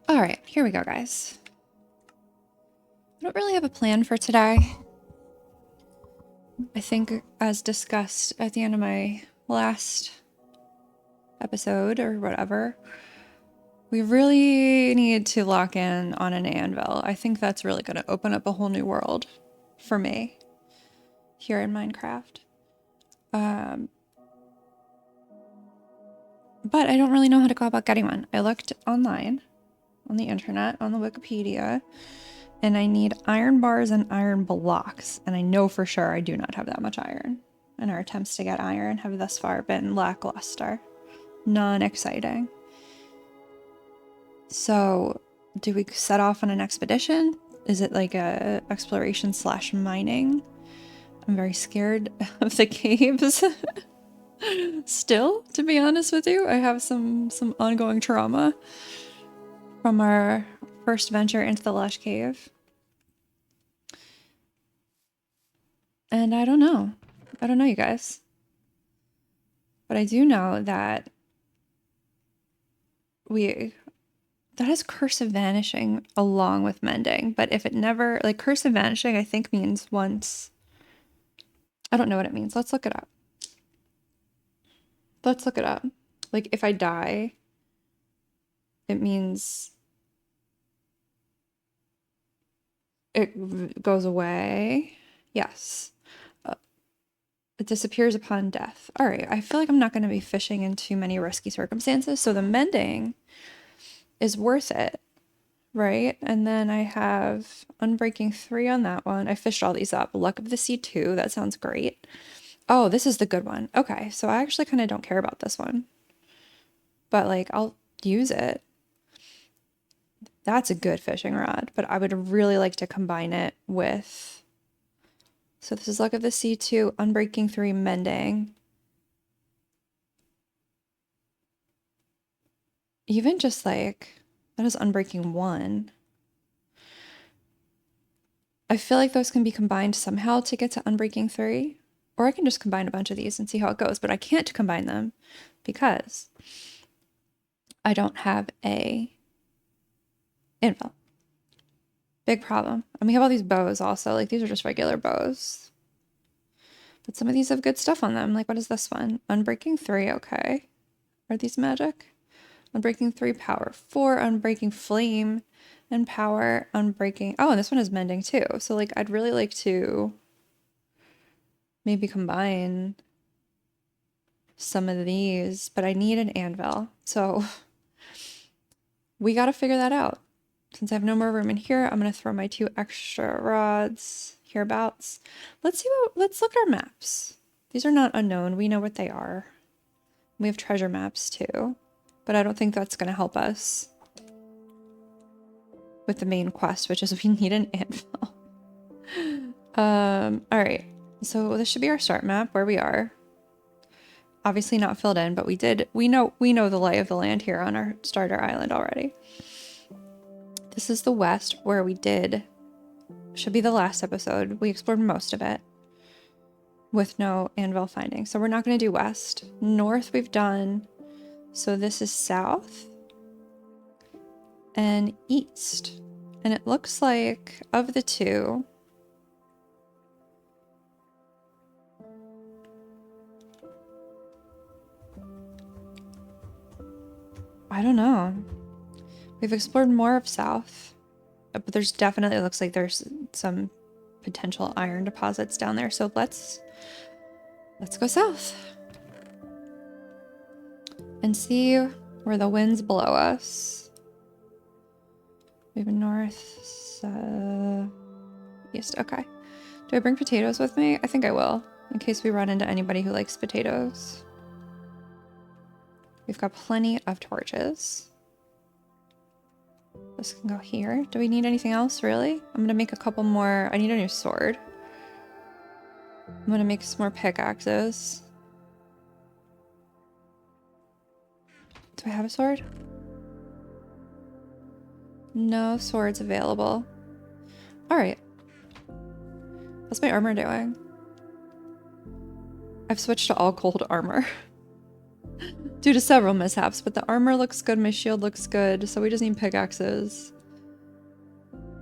All right, here we go, guys. I don't really have a plan for today. I think, as discussed at the end of my last episode or whatever, we really need to lock in on an anvil. I think that's really going to open up a whole new world for me here in Minecraft. But I don't really know how to go about getting one. I looked online, on the internet, on the Wikipedia, and I need iron bars and iron blocks. And I know for sure I do not have that much iron. And our attempts to get iron have thus far been lackluster, non-exciting. So, do we set off on an expedition? Is it like a exploration / mining? I'm very scared of the caves. Still, to be honest with you, I have some ongoing trauma from our first venture into the lush cave. And I don't know, you guys. But I do know that that has Curse of Vanishing along with Mending. But if it never, like, Curse of Vanishing, I think means once. I don't know what it means. Let's look it up. Like, if I die, it means it goes away. Yes. It disappears upon death. All right, I feel like I'm not going to be fishing in too many risky circumstances, so the mending is worth it, right? And then I have Unbreaking 3 on that one. I fished all these up. Luck of the Sea 2, that sounds great. Oh, this is the good one. Okay, so I actually kind of don't care about this one. But, like, I'll use it. That's a good fishing rod, but I would really like to combine it with... So this is Luck of the Sea 2, Unbreaking 3, Mending. Even just like, that is Unbreaking 1. I feel like those can be combined somehow to get to Unbreaking 3. Or I can just combine a bunch of these and see how it goes, but I can't combine them because I don't have a anvil. Big problem. And we have all these bows also. Like, these are just regular bows. But some of these have good stuff on them. Like, what is this one? Unbreaking 3, okay. Are these magic? Unbreaking 3, power 4, Unbreaking Flame, and power, Unbreaking... Oh, and this one is mending too. So, like, I'd really like to maybe combine some of these, but I need an anvil. So, we gotta figure that out. Since I have no more room in here, I'm gonna throw my 2 extra rods hereabouts. Let's look at our maps. These are not unknown. We know what they are. We have treasure maps too, but I don't think that's gonna help us with the main quest, which is we need an anvil. All right. So this should be our start map where we are. Obviously not filled in, but we know the lay of the land here on our starter island already. This is the west where should be the last episode. We explored most of it with no anvil finding. So we're not going to do west. North we've done. So this is south and east. And it looks like of the two, I don't know. We've explored more of south, but there's definitely, looks like there's some potential iron deposits down there. So let's go south and see where the winds blow us. Moving north, east. Okay. Do I bring potatoes with me? I think I will, in case we run into anybody who likes potatoes. We've got plenty of torches. This can go here. Do we need anything else, really? I'm gonna make a couple more. I need a new sword. I'm gonna make some more pickaxes. Do I have a sword? No swords available. Alright. What's my armor doing? I've switched to all gold armor. due to several mishaps, but the armor looks good, my shield looks good, so we just need pickaxes.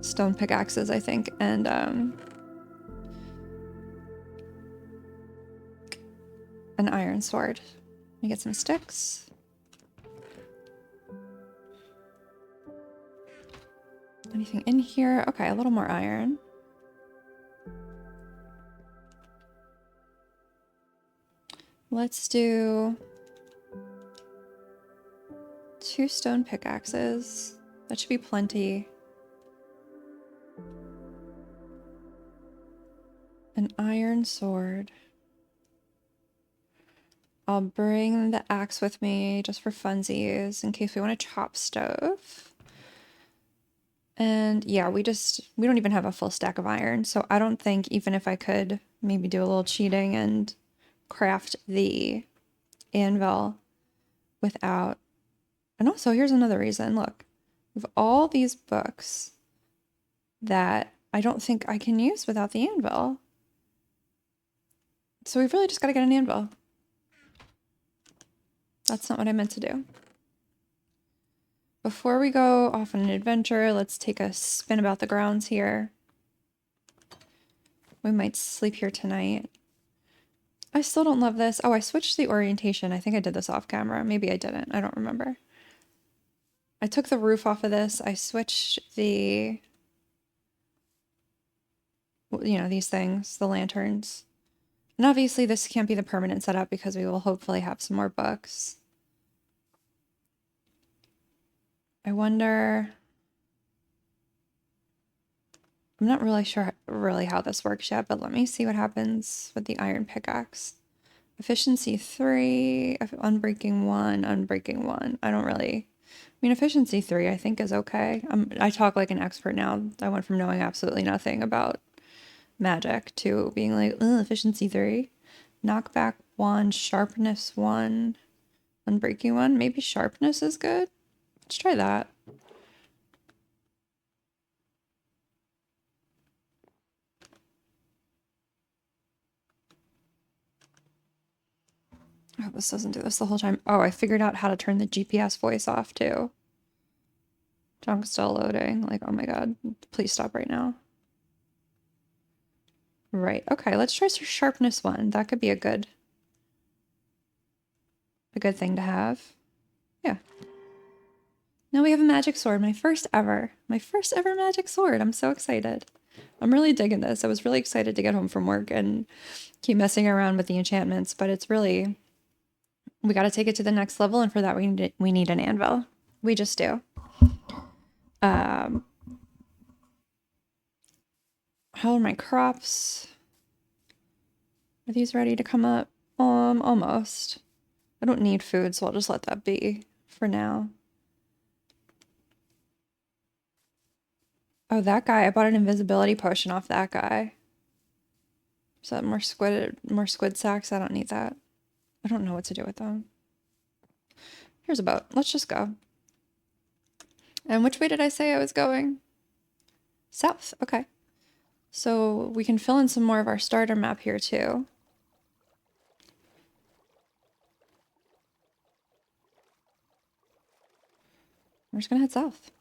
Stone pickaxes, I think, and an iron sword. Let me get some sticks. Anything in here? Okay, a little more iron. Let's do 2 stone pickaxes. That should be plenty. An iron sword. I'll bring the axe with me just for funsies in case we want a chop stove. And yeah, we don't even have a full stack of iron, so I don't think even if I could maybe do a little cheating and craft the anvil without... And also, here's another reason. Look, we have all these books that I don't think I can use without the anvil. So we've really just got to get an anvil. That's not what I meant to do. Before we go off on an adventure, let's take a spin about the grounds here. We might sleep here tonight. I still don't love this. Oh, I switched the orientation. I think I did this off camera. Maybe I didn't. I don't remember. I took the roof off of this. I switched the, you know, these things, the lanterns. And obviously this can't be the permanent setup because we will hopefully have some more books. I wonder... I'm not really sure really how this works yet, but let me see what happens with the iron pickaxe. Efficiency 3, unbreaking 1, unbreaking 1. I don't really... I mean, efficiency 3 I think is okay. I talk like an expert now. I went from knowing absolutely nothing about magic to being like, efficiency 3. Knockback 1, sharpness 1, unbreaking 1. Maybe sharpness is good? Let's try that. I hope this doesn't do this the whole time. Oh, I figured out how to turn the GPS voice off too. Junk's still loading. Like, oh my god. Please stop right now. Right. Okay, let's try sharpness 1. That could be a good thing to have. Yeah. Now we have a magic sword. My first ever magic sword. I'm so excited. I'm really digging this. I was really excited to get home from work and keep messing around with the enchantments, but it's really... We got to take it to the next level, and for that we need an anvil. We just do. How are my crops? Are these ready to come up? Almost. I don't need food, so I'll just let that be for now. Oh, that guy. I bought an invisibility potion off that guy. Is that more squid sacks? I don't need that. I don't know what to do with them. Here's a boat. Let's just go. And which way did I say I was going? South. Okay. So we can fill in some more of our starter map here too. We're just gonna head south.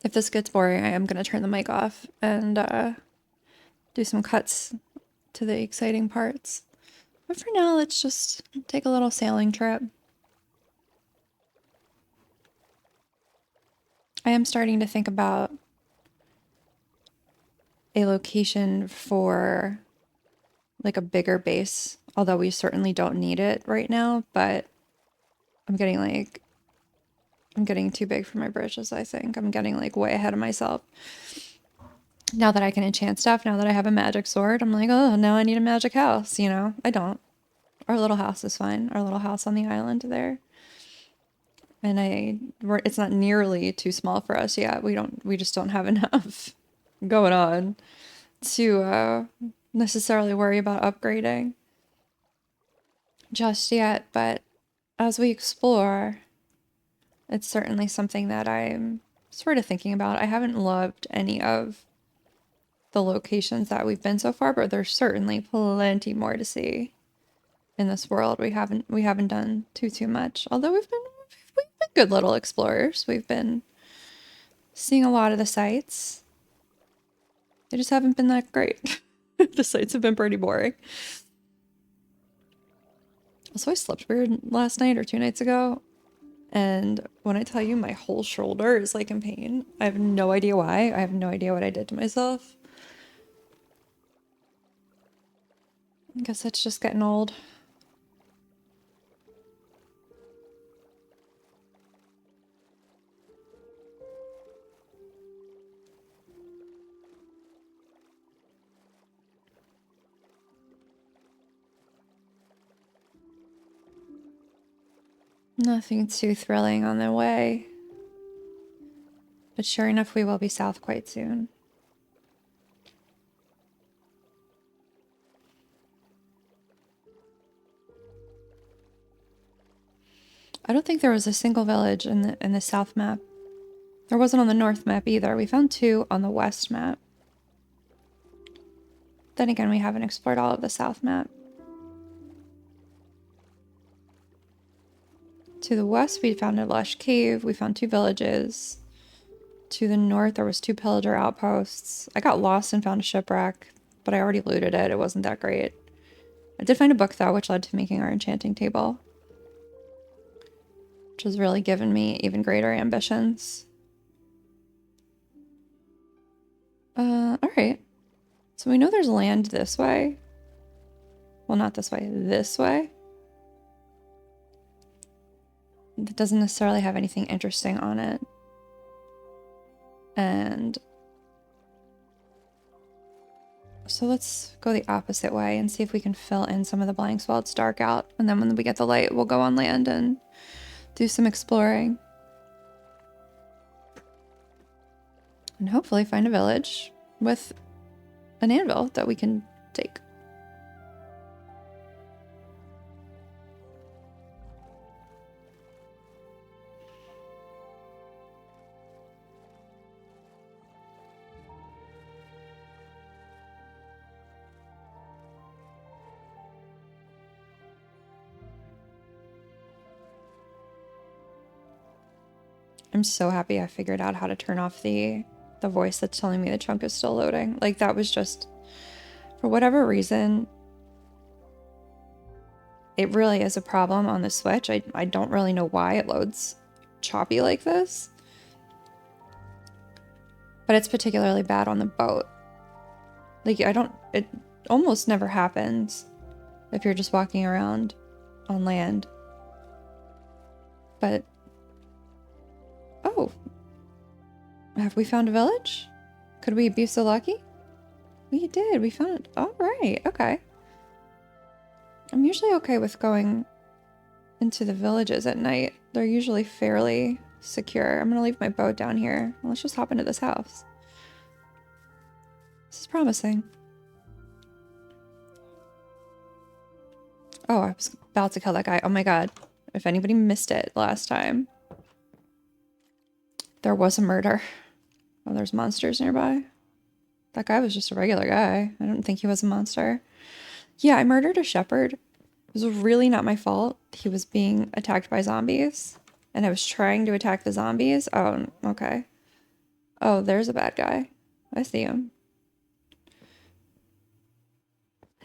If this gets boring, I am gonna turn the mic off and do some cuts to the exciting parts. But for now, let's just take a little sailing trip. I am starting to think about a location for like a bigger base, although we certainly don't need it right now, but I'm getting too big for my britches, I think. I'm getting like way ahead of myself. Now that I can enchant stuff, now that I have a magic sword, I'm like, oh, now I need a magic house, you know? I don't. Our little house is fine. Our little house on the island there. And it's not nearly too small for us yet. We just don't have enough going on to necessarily worry about upgrading just yet. But as we explore, it's certainly something that I'm sort of thinking about. I haven't loved any of the locations that we've been so far, but there's certainly plenty more to see in this world. We haven't done too much. Although we've been good little explorers. We've been seeing a lot of the sights. They just haven't been that great. The sights have been pretty boring. Also, I slept weird last night or 2 nights ago. And when I tell you my whole shoulder is like in pain, I have no idea why. I have no idea what I did to myself. I guess that's just getting old. Nothing too thrilling on the way. But sure enough, we will be south quite soon. I don't think there was a single village in the south map. There wasn't on the north map either. We found 2 on the west map. Then again, we haven't explored all of the south map. To the west, we found a lush cave. We found 2 villages. To the north, there was 2 pillager outposts. I got lost and found a shipwreck, but I already looted it. It wasn't that great. I did find a book, though, which led to making our enchanting table, which has really given me even greater ambitions. Alright. So we know there's land this way. Well, not this way. This way. That doesn't necessarily have anything interesting on it. And so let's go the opposite way and see if we can fill in some of the blanks while it's dark out. And then when we get the light, we'll go on land and do some exploring. And hopefully find a village with an anvil that we can take. I'm so happy I figured out how to turn off the voice that's telling me the chunk is still loading. Like, that was just, for whatever reason, it really is a problem on the Switch. I don't really know why it loads choppy like this. But it's particularly bad on the boat. Like, it almost never happens if you're just walking around on land. But, oh, have we found a village? Could we be so lucky? We did, we found it. All right, okay. I'm usually okay with going into the villages at night. They're usually fairly secure. I'm gonna leave my boat down here. Let's just hop into this house. This is promising. Oh, I was about to kill that guy. Oh my god. If anybody missed it last time, there was a murder. Oh, there's monsters nearby. That guy was just a regular guy. I don't think he was a monster. Yeah, I murdered a shepherd. It was really not my fault. He was being attacked by zombies, and I was trying to attack the zombies. Oh, okay. Oh, there's a bad guy. I see him.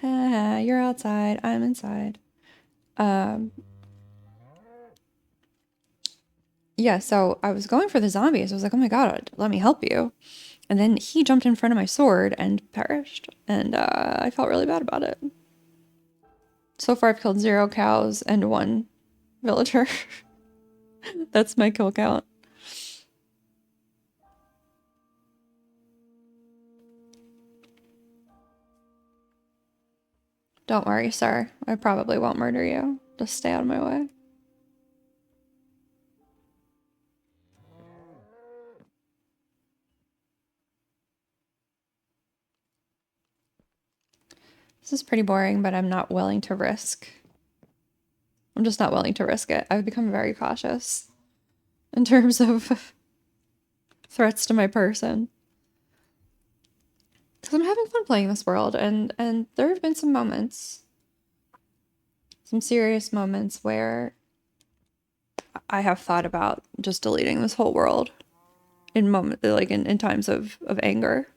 Haha, you're outside. I'm inside. Yeah, so I was going for the zombies. I was like, oh my god, let me help you. And then he jumped in front of my sword and perished. And I felt really bad about it. So far, I've killed 0 cows and 1 villager. That's my kill count. Don't worry, sir. I probably won't murder you. Just stay out of my way. This is pretty boring, but I'm not willing to risk. I'm just not willing to risk it. I've become very cautious in terms of threats to my person. Because I'm having fun playing this world, and there have been some moments, some serious moments where I have thought about just deleting this whole world in times of anger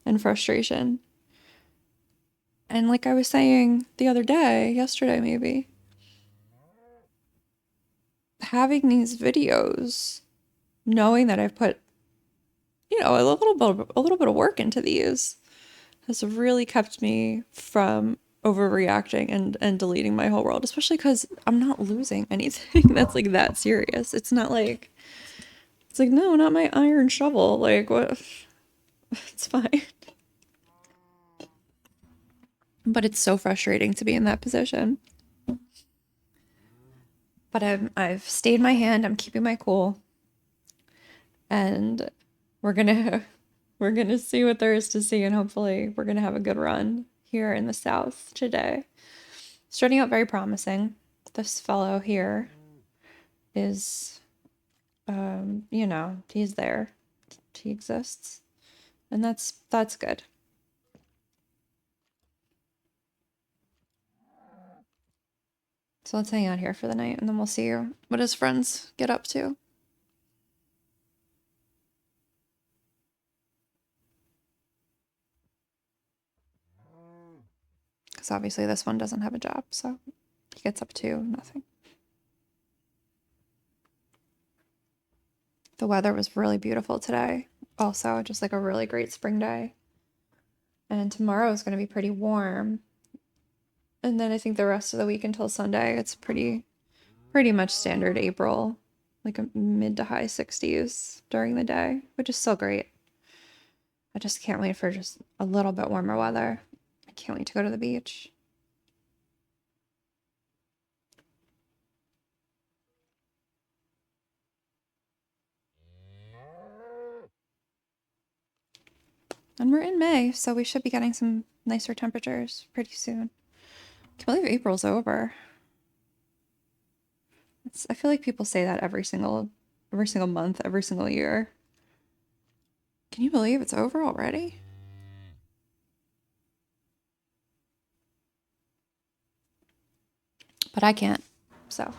and frustration. And like I was saying the other day, yesterday maybe, having these videos, knowing that I've put, a little bit of work into these has really kept me from overreacting and deleting my whole world, especially because I'm not losing anything that's like that serious. It's not like, it's like, no, not my iron shovel. Like, what? It's fine. But it's so frustrating to be in that position. But I've stayed my hand. I'm keeping my cool, and we're gonna we're gonna see what there is to see, and hopefully we're gonna have a good run here in the south today. Starting out very promising. This fellow here is, he's there. He exists, and that's good. So let's hang out here for the night, and then we'll see what his friends get up to. Because obviously this one doesn't have a job, so he gets up to nothing. The weather was really beautiful today. Also, just like a really great spring day. And tomorrow is going to be pretty warm. And then I think the rest of the week until Sunday, it's pretty much standard April, like a mid to high 60s during the day, which is still great. I just can't wait for just a little bit warmer weather. I can't wait to go to the beach. And we're in May, so we should be getting some nicer temperatures pretty soon. I can't believe April's over. I feel like people say that every single month, every single year. Can you believe it's over already? But I can't, so.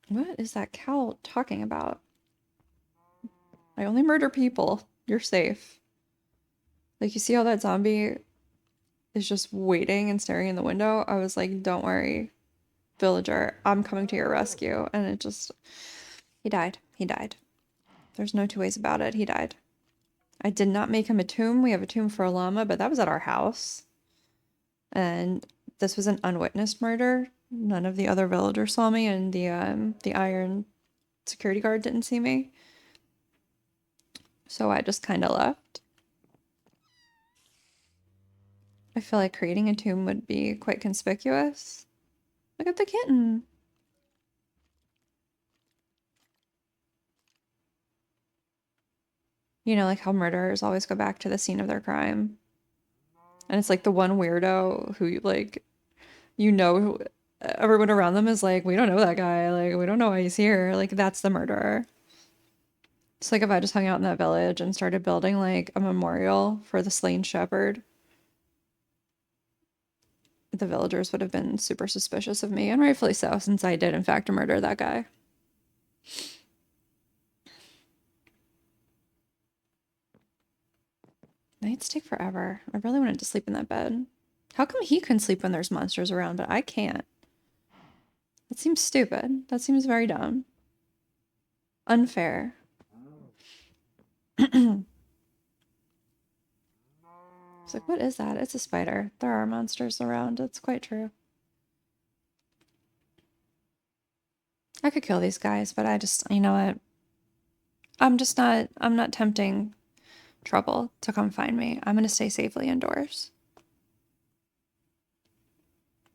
What is that cow talking about? I only murder people. You're safe. Like, you see how that zombie is just waiting and staring in the window? I was like, don't worry, villager. I'm coming to your rescue. And he died. He died. There's no two ways about it. He died. I did not make him a tomb. We have a tomb for a llama, but that was at our house. And this was an unwitnessed murder. None of the other villagers saw me, and the iron security guard didn't see me. So I just kind of left. I feel like creating a tomb would be quite conspicuous. Look at the kitten. You know, like how murderers always go back to the scene of their crime. And it's like the one weirdo who, like, everyone around them is like, we don't know that guy. Like, we don't know why he's here. Like, that's the murderer. It's like if I just hung out in that village and started building, like, a memorial for the slain shepherd, the villagers would have been super suspicious of me, and rightfully so, since I did, in fact, murder that guy. Nights take forever. I really wanted to sleep in that bed. How come he can sleep when there's monsters around, but I can't? That seems stupid. That seems very dumb. Unfair. It's like, what is that? It's a spider. There are monsters around. It's quite true. I could kill these guys, but you know what? I'm not tempting trouble to come find me. I'm gonna stay safely indoors.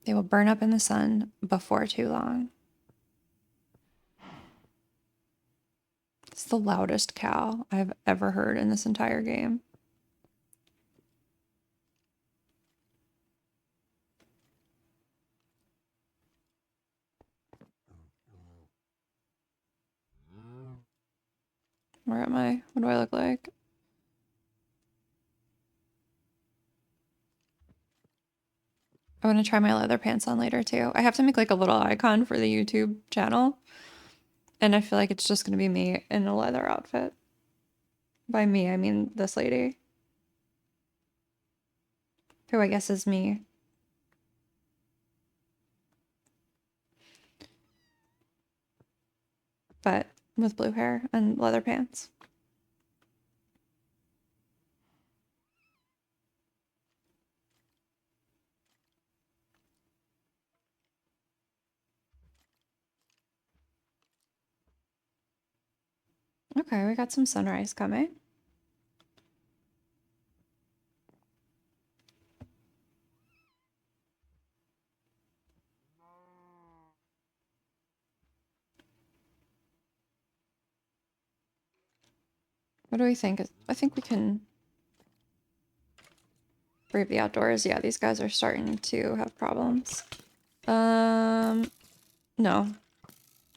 They will burn up in the sun before too long. It's the loudest cow I've ever heard in this entire game. Where am I? What do I look like? I want to try my leather pants on later too. I have to make like a little icon for the YouTube channel. And I feel like it's just going to be me in a leather outfit. By me, I mean this lady. Who I guess is me. But with blue hair and leather pants. Okay, we got some sunrise coming. What do we think? I think we can brave the outdoors. Yeah, these guys are starting to have problems. No.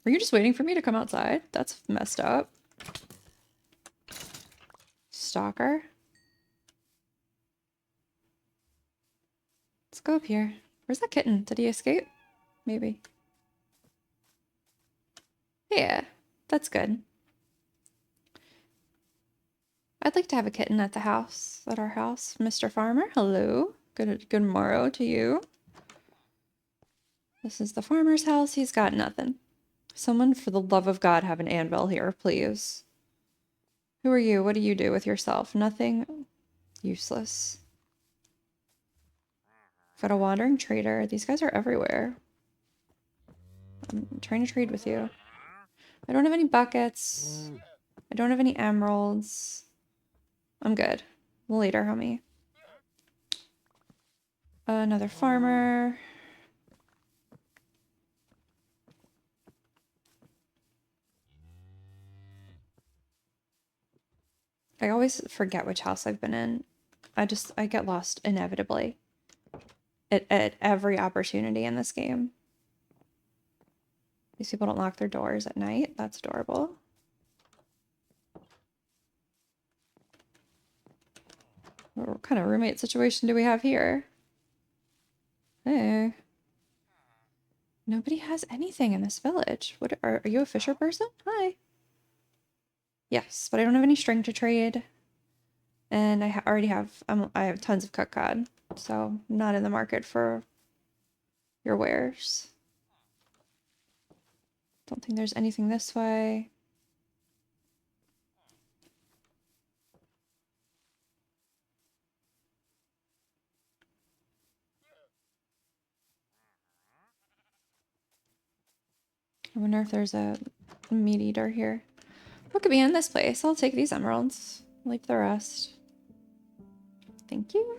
Were you just waiting for me to come outside? That's messed up. Stalker. Let's go up here. Where's that kitten? Did he escape? Maybe. Yeah, that's good. I'd like to have a kitten at the house, at our house. Mr. Farmer, hello. Good morrow to you. This is the farmer's house. He's got nothing. Someone, for the love of God, have an anvil here, please. Who are you? What do you do with yourself? Nothing. Useless. Got a wandering trader. These guys are everywhere. I'm trying to trade with you. I don't have any buckets. I don't have any emeralds. I'm good. Later, homie. Another farmer. I always forget which house I've been in. I get lost inevitably. At every opportunity in this game. These people don't lock their doors at night. That's adorable. What kind of roommate situation do we have here? Hey. Nobody has anything in this village. What are you a fisher person? Hi. Yes, but I don't have any string to trade. And I already have I have tons of cook cod, so I'm not in the market for your wares. Don't think there's anything this way. I wonder if there's a meat eater here. What could be in this place? I'll take these emeralds. Leave the rest. Thank you.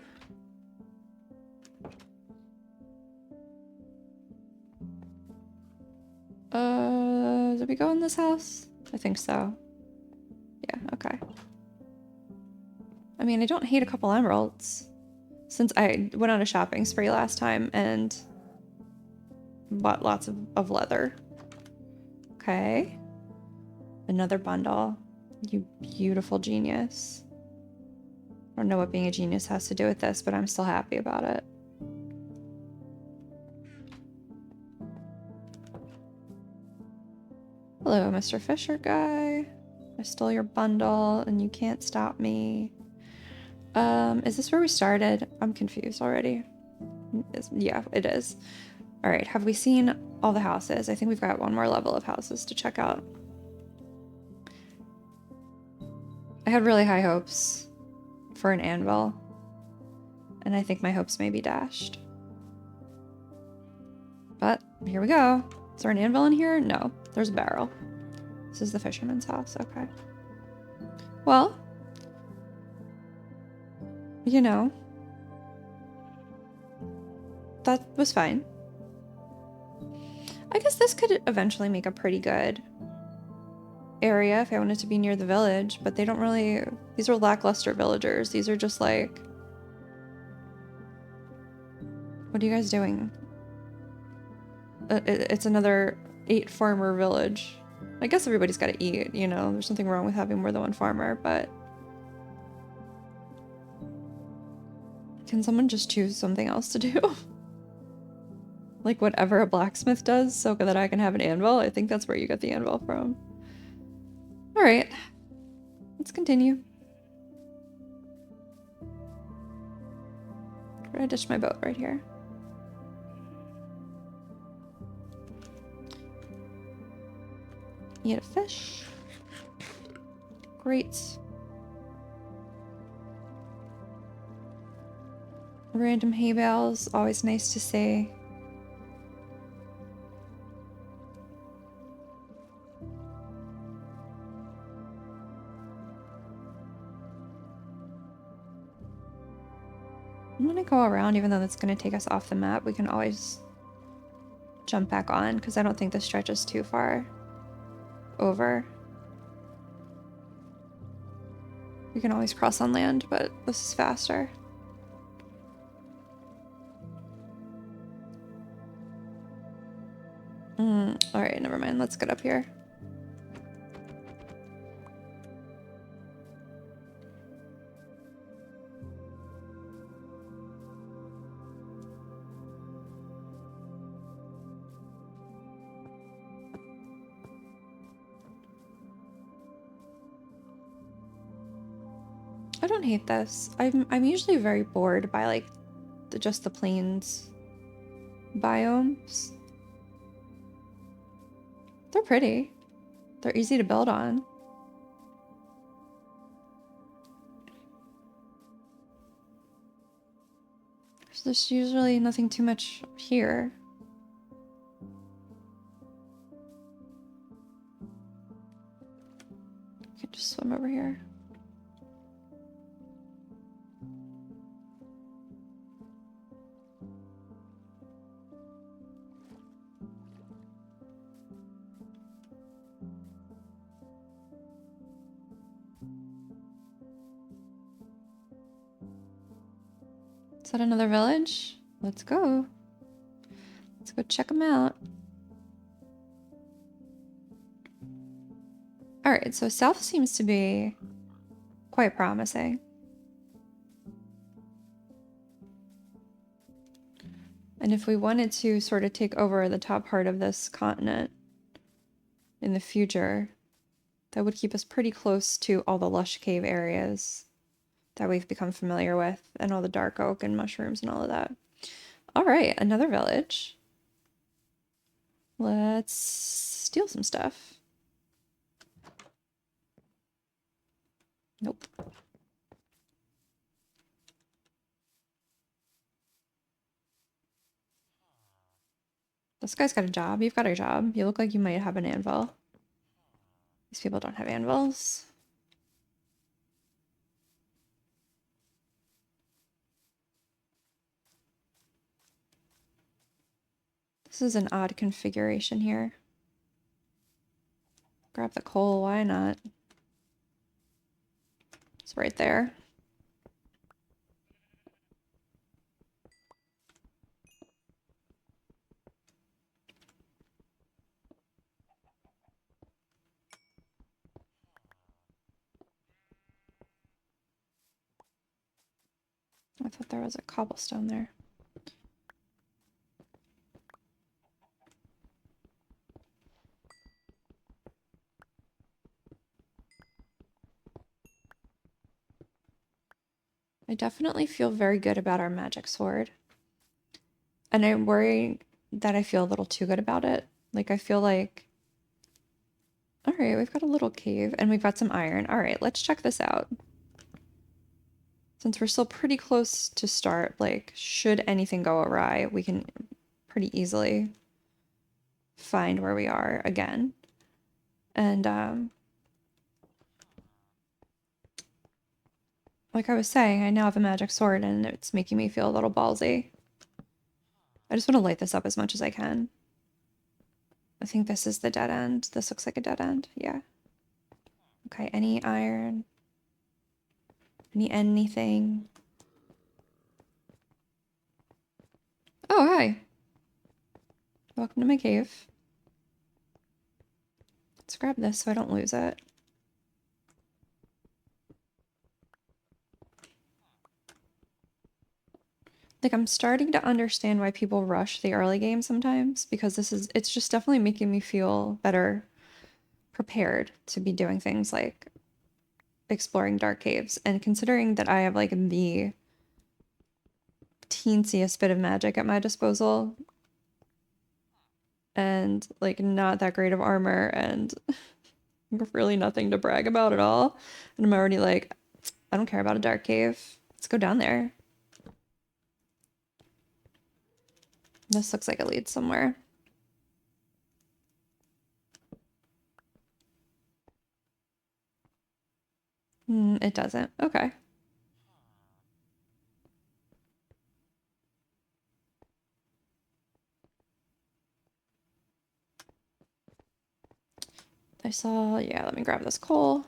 Did we go in this house? I think so. Yeah, okay. I mean, I don't hate a couple emeralds. Since I went on a shopping spree last time and bought lots of leather. Okay. Another bundle. You beautiful genius. I don't know what being a genius has to do with this, but I'm still happy about it. Hello, Mr. Fisher guy. I stole your bundle and you can't stop me. Is this where we started? I'm confused already. Yeah, it is. All right, have we seen all the houses? I think we've got one more level of houses to check out. I had really high hopes for an anvil, and I think my hopes may be dashed. But here we go. Is there an anvil in here? No, there's a barrel. This is the fisherman's house, okay. Well, you know, that was fine. I guess this could eventually make a pretty good area if I wanted to be near the village, but they don't really, these are lackluster villagers. These are just like, what are you guys doing? It's another 8 farmer village. I guess everybody's got to eat, you know? There's nothing wrong with having more than one farmer, but... Can someone just choose something else to do? Like whatever a blacksmith does so that I can have an anvil? I think that's where you get the anvil from. Alright. Let's continue. Where did I ditch my boat? Right here. Eat a fish. Great. Random hay bales, always nice to see. I'm gonna go around, even though that's gonna take us off the map. We can always jump back on, because I don't think this stretches too far over. We can always cross on land, but this is faster. Alright, never mind. Let's get up here. I don't hate this. I'm usually very bored by like just the plains biomes. They're pretty. They're easy to build on. So there's usually nothing too much here. You can just swim over here. Is that another village? Let's go. Let's go check them out. Alright, so south seems to be quite promising. And if we wanted to sort of take over the top part of this continent in the future, that would keep us pretty close to all the lush cave areas that we've become familiar with, and all the dark oak and mushrooms and all of that. Alright, another village. Let's steal some stuff. Nope. This guy's got a job. You've got a job. You look like you might have an anvil. These people don't have anvils. This is an odd configuration here. Grab the coal, why not? It's right there. I thought there was a cobblestone there. I definitely feel very good about our magic sword. And I worry that I feel a little too good about it. Like, I feel like... Alright, we've got a little cave, and we've got some iron. Alright, let's check this out. Since we're still pretty close to start, like, should anything go awry, we can pretty easily find where we are again. And, like I was saying, I now have a magic sword, and it's making me feel a little ballsy. I just want to light this up as much as I can. I think this is the dead end. This looks like a dead end. Yeah. Okay, any iron? Anything? Oh, hi. Welcome to my cave. Let's grab this so I don't lose it. Like, I'm starting to understand why people rush the early game sometimes, because it's just definitely making me feel better prepared to be doing things like exploring dark caves. And considering that I have like the teensiest bit of magic at my disposal and like not that great of armor and really nothing to brag about at all, and I'm already like, I don't care about a dark cave. Let's go down there. This looks like it leads somewhere. It doesn't. Okay. Yeah, let me grab this coal.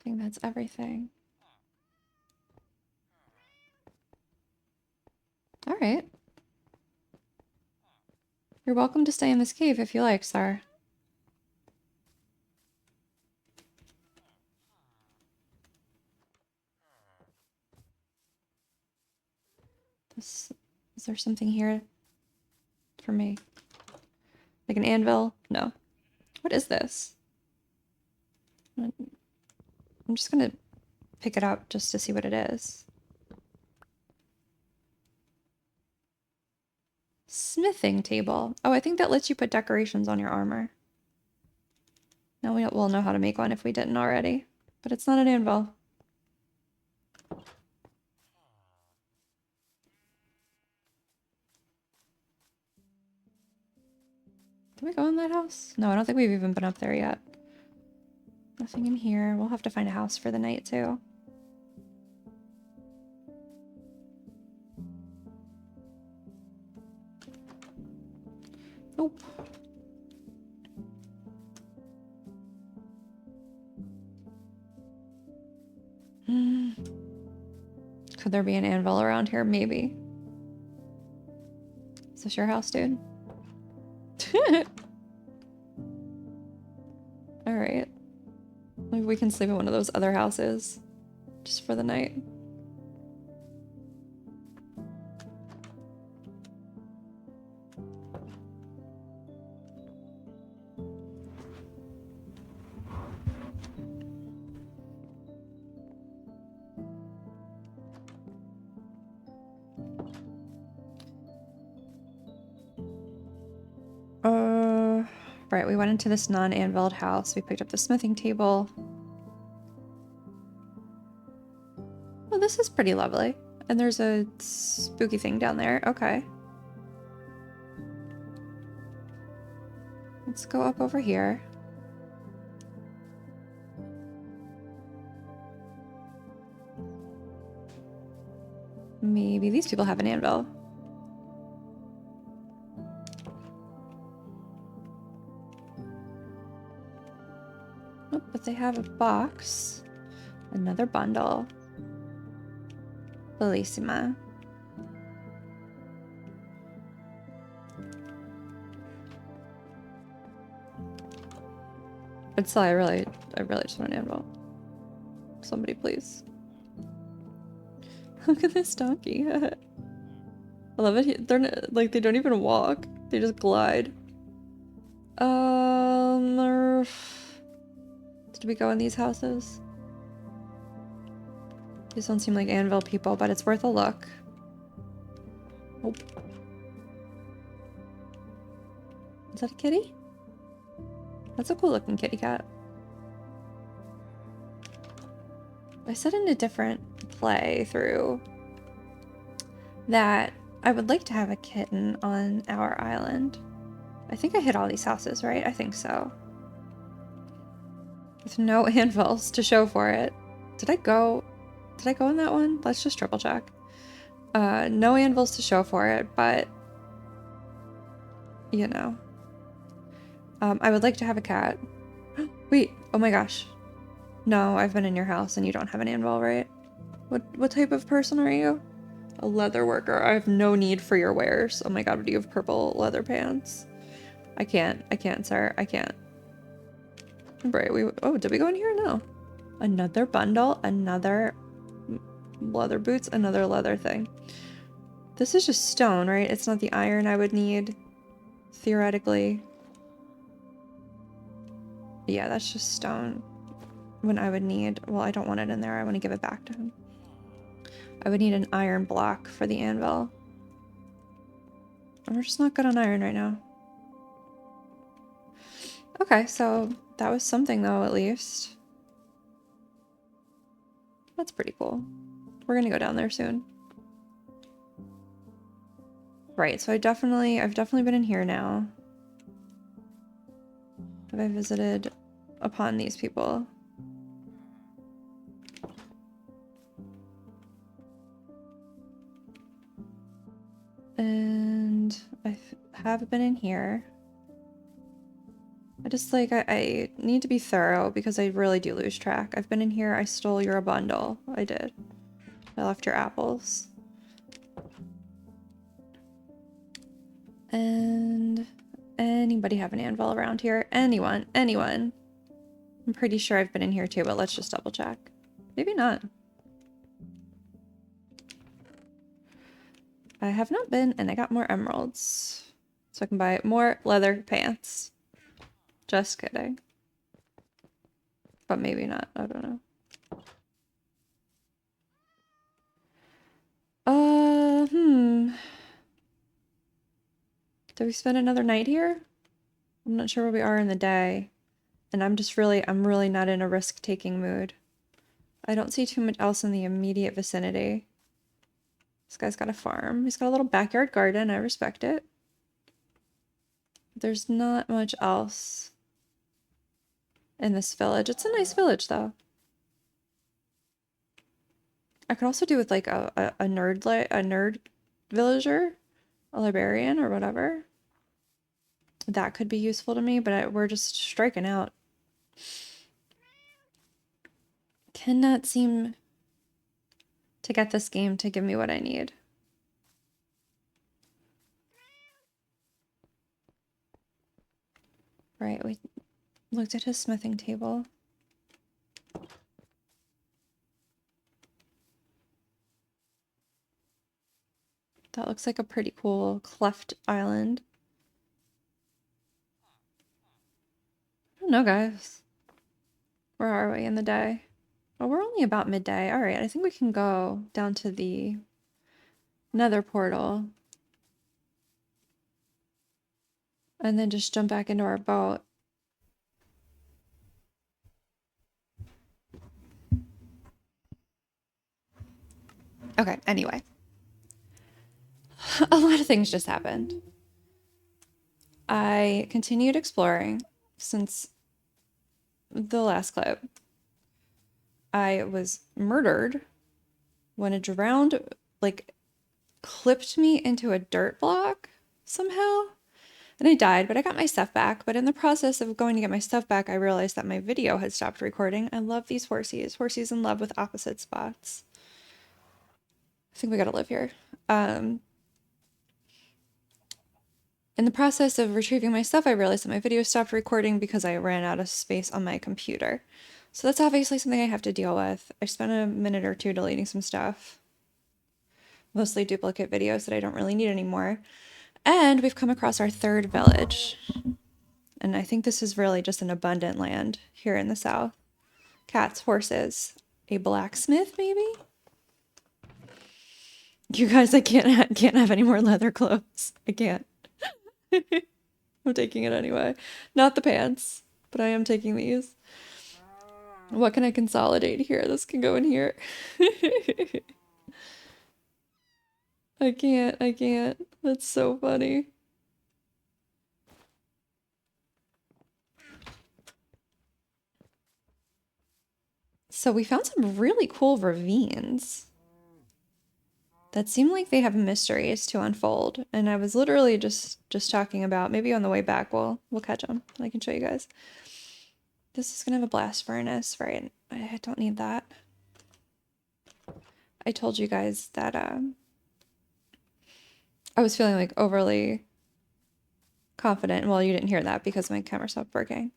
I think that's everything. All right. You're welcome to stay in this cave if you like, sir. Is there something here for me? Like an anvil? No. What is this? I'm just gonna pick it up just to see what it is. Smithing table. Oh, I think that lets you put decorations on your armor. Now we'll know how to make one if we didn't already. But it's not an anvil. Did we go in that house? No, I don't think we've even been up there yet. Nothing in here. We'll have to find a house for the night, too. Nope. Could there be an anvil around here? Maybe. Is this your house, dude? Alright. Maybe we can sleep in one of those other houses. Just for the night. Right, we went into this non-anviled house. We picked up the smithing table. Oh, this is pretty lovely. And there's a spooky thing down there. Okay. Let's go up over here. Maybe these people have an anvil. Nope, but they have a box. Another bundle. Bellissima. But still, I really just want an anvil. Somebody, please. Look at this donkey. I love it. They're like, they don't even walk. They just glide. Did we go in these houses? These don't seem like anvil people, but it's worth a look. Oh. Is that a kitty? That's a cool looking kitty cat. I said in a different playthrough that I would like to have a kitten on our island. I think I hit all these houses, right? I think so. With no anvils to show for it. Did I go? Did I go in that one? Let's just triple check. No anvils to show for it, but you know. I would like to have a cat. Wait, oh my gosh. No, I've been in your house and you don't have an anvil, right? What type of person are you? A leather worker. I have no need for your wares. Oh my god, do you have purple leather pants? I can't, sir. I can't. Right, did we go in here? No. Another bundle, another leather boots, another leather thing. This is just stone, right? It's not the iron I would need, theoretically. Yeah, that's just stone. When I would need, well, I don't want it in there. I want to give it back to him. I would need an iron block for the anvil. We're just not good on iron right now. Okay, so that was something though, at least. That's pretty cool. We're gonna go down there soon. Right, so I've definitely been in here now. Have I visited upon these people? And I have been in here. I just like, I need to be thorough because I really do lose track. I've been in here, I stole your bundle. I did. I left your apples. And anybody have an anvil around here? Anyone? Anyone? I'm pretty sure I've been in here too, but let's just double check. Maybe not. I have not been, and I got more emeralds. So I can buy more leather pants. Just kidding. But maybe not. I don't know. Do we spend another night here? I'm not sure where we are in the day. And I'm really not in a risk-taking mood. I don't see too much else in the immediate vicinity. This guy's got a farm. He's got a little backyard garden. I respect it. There's not much else in this village. It's a nice village, though. I could also do with like a nerd villager, a librarian or whatever. That could be useful to me, but we're just striking out. Cannot seem to get this game to give me what I need. Right, we looked at his smithing table. That looks like a pretty cool cleft island. I don't know, guys. Where are we in the day? Oh, we're only about midday. All right, I think we can go down to the nether portal. And then just jump back into our boat. Okay, anyway. A lot of things just happened. I continued exploring since the last clip. I was murdered when a drowned, like, clipped me into a dirt block somehow. And I died, but I got my stuff back. But in the process of going to get my stuff back, I realized that my video had stopped recording. I love these horsies. Horsies in love with opposite spots. I think we gotta live here. In the process of retrieving my stuff, I realized that my video stopped recording because I ran out of space on my computer. So that's obviously something I have to deal with. I spent a minute or two deleting some stuff. Mostly duplicate videos that I don't really need anymore. And we've come across our third village. And I think this is really just an abundant land here in the south. Cats, horses, a blacksmith maybe? You guys, I can't have any more leather clothes. I can't. I'm taking it anyway. Not the pants, but I am taking these. What can I consolidate here? This can go in here. I can't. That's so funny. So we found some really cool ravines that seem like they have mysteries to unfold. And I was literally just talking about, maybe on the way back we'll catch them. I can show you guys. This is gonna have a blast furnace, right? I don't need that. I told you guys that I was feeling like overly confident. Well, you didn't hear that because my camera stopped working.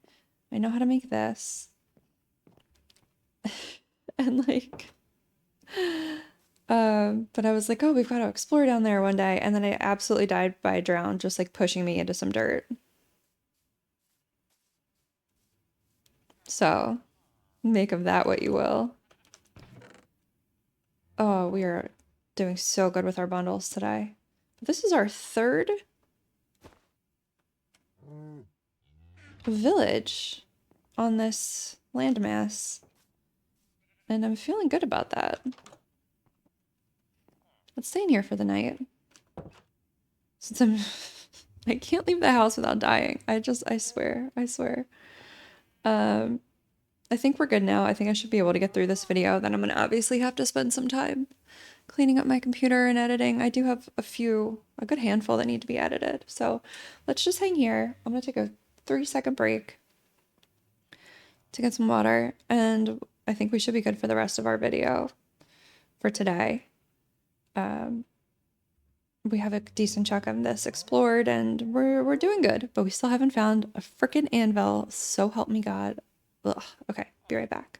I know how to make this. And like but I was like, oh, we've got to explore down there one day, and then I absolutely died by a drown, just like pushing me into some dirt. So make of that what you will. Oh, we are doing so good with our bundles today. This is our third village on this landmass, and I'm feeling good about that. Let's stay in here for the night. Since I can't leave the house without dying. I swear. I think we're good now. I think I should be able to get through this video. Then I'm gonna obviously have to spend some time cleaning up my computer and editing. I do have a good handful that need to be edited. So let's just hang here. I'm gonna take a 3-second break to get some water, and I think we should be good for the rest of our video for today. We have a decent chunk of this explored, and we're doing good, but we still haven't found a freaking anvil. So help me God. Ugh. Okay, be right back.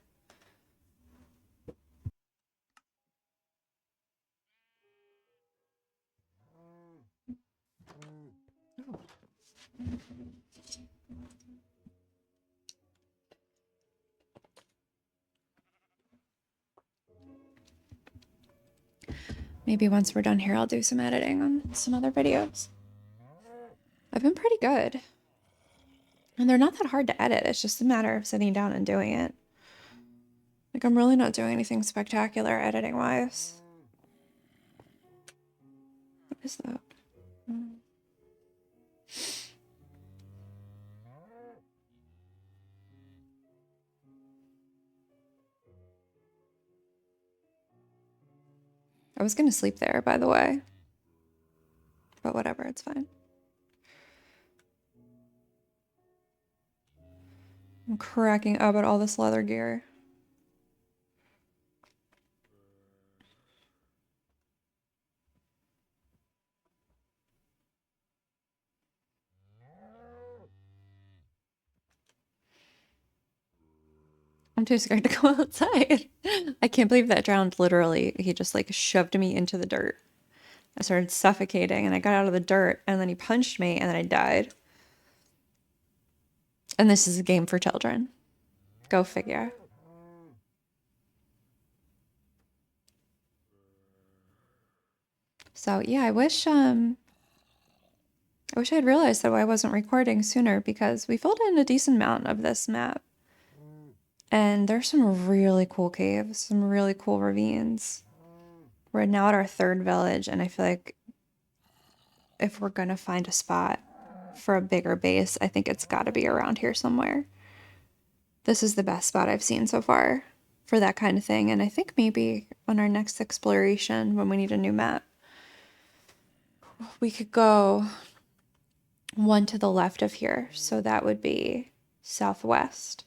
Maybe once we're done here, I'll do some editing on some other videos. I've been pretty good. And they're not that hard to edit. It's just a matter of sitting down and doing it. Like, I'm really not doing anything spectacular editing-wise. What is that? I was gonna sleep there, by the way. But whatever, it's fine. I'm cracking up at all this leather gear. I'm too scared to go outside. I can't believe that drowned. Literally, he just like shoved me into the dirt. I started suffocating and I got out of the dirt, and then he punched me and then I died. And this is a game for children. Go figure. So yeah, I wish I had realized that I wasn't recording sooner, because we filled in a decent amount of this map. And there's some really cool caves, some really cool ravines. We're now at our third village, and I feel like if we're gonna find a spot for a bigger base, I think it's gotta be around here somewhere. This is the best spot I've seen so far for that kind of thing, and I think maybe on our next exploration, when we need a new map, we could go one to the left of here, so that would be southwest,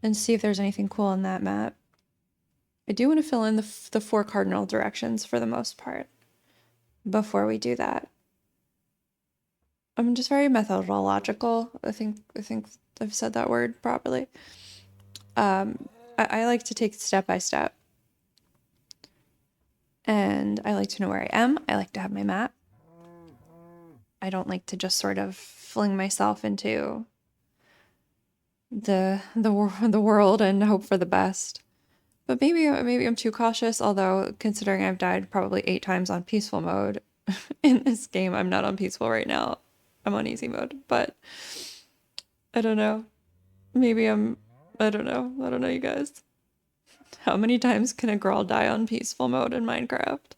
and see if there's anything cool on that map. I do want to fill in the 4 cardinal directions for the most part before we do that. I'm just very methodological. I think I've said that word properly. I like to take step by step, and I like to know where I am. I like to have my map. I don't like to just sort of fling myself into the world and hope for the best. But maybe I'm too cautious, although considering I've died probably 8 times on peaceful mode in this game. I'm not on peaceful right now. I'm on easy mode, but I don't know. Maybe I don't know, you guys. How many times can a girl die on peaceful mode in Minecraft?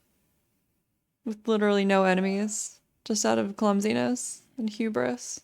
With literally no enemies, just out of clumsiness and hubris.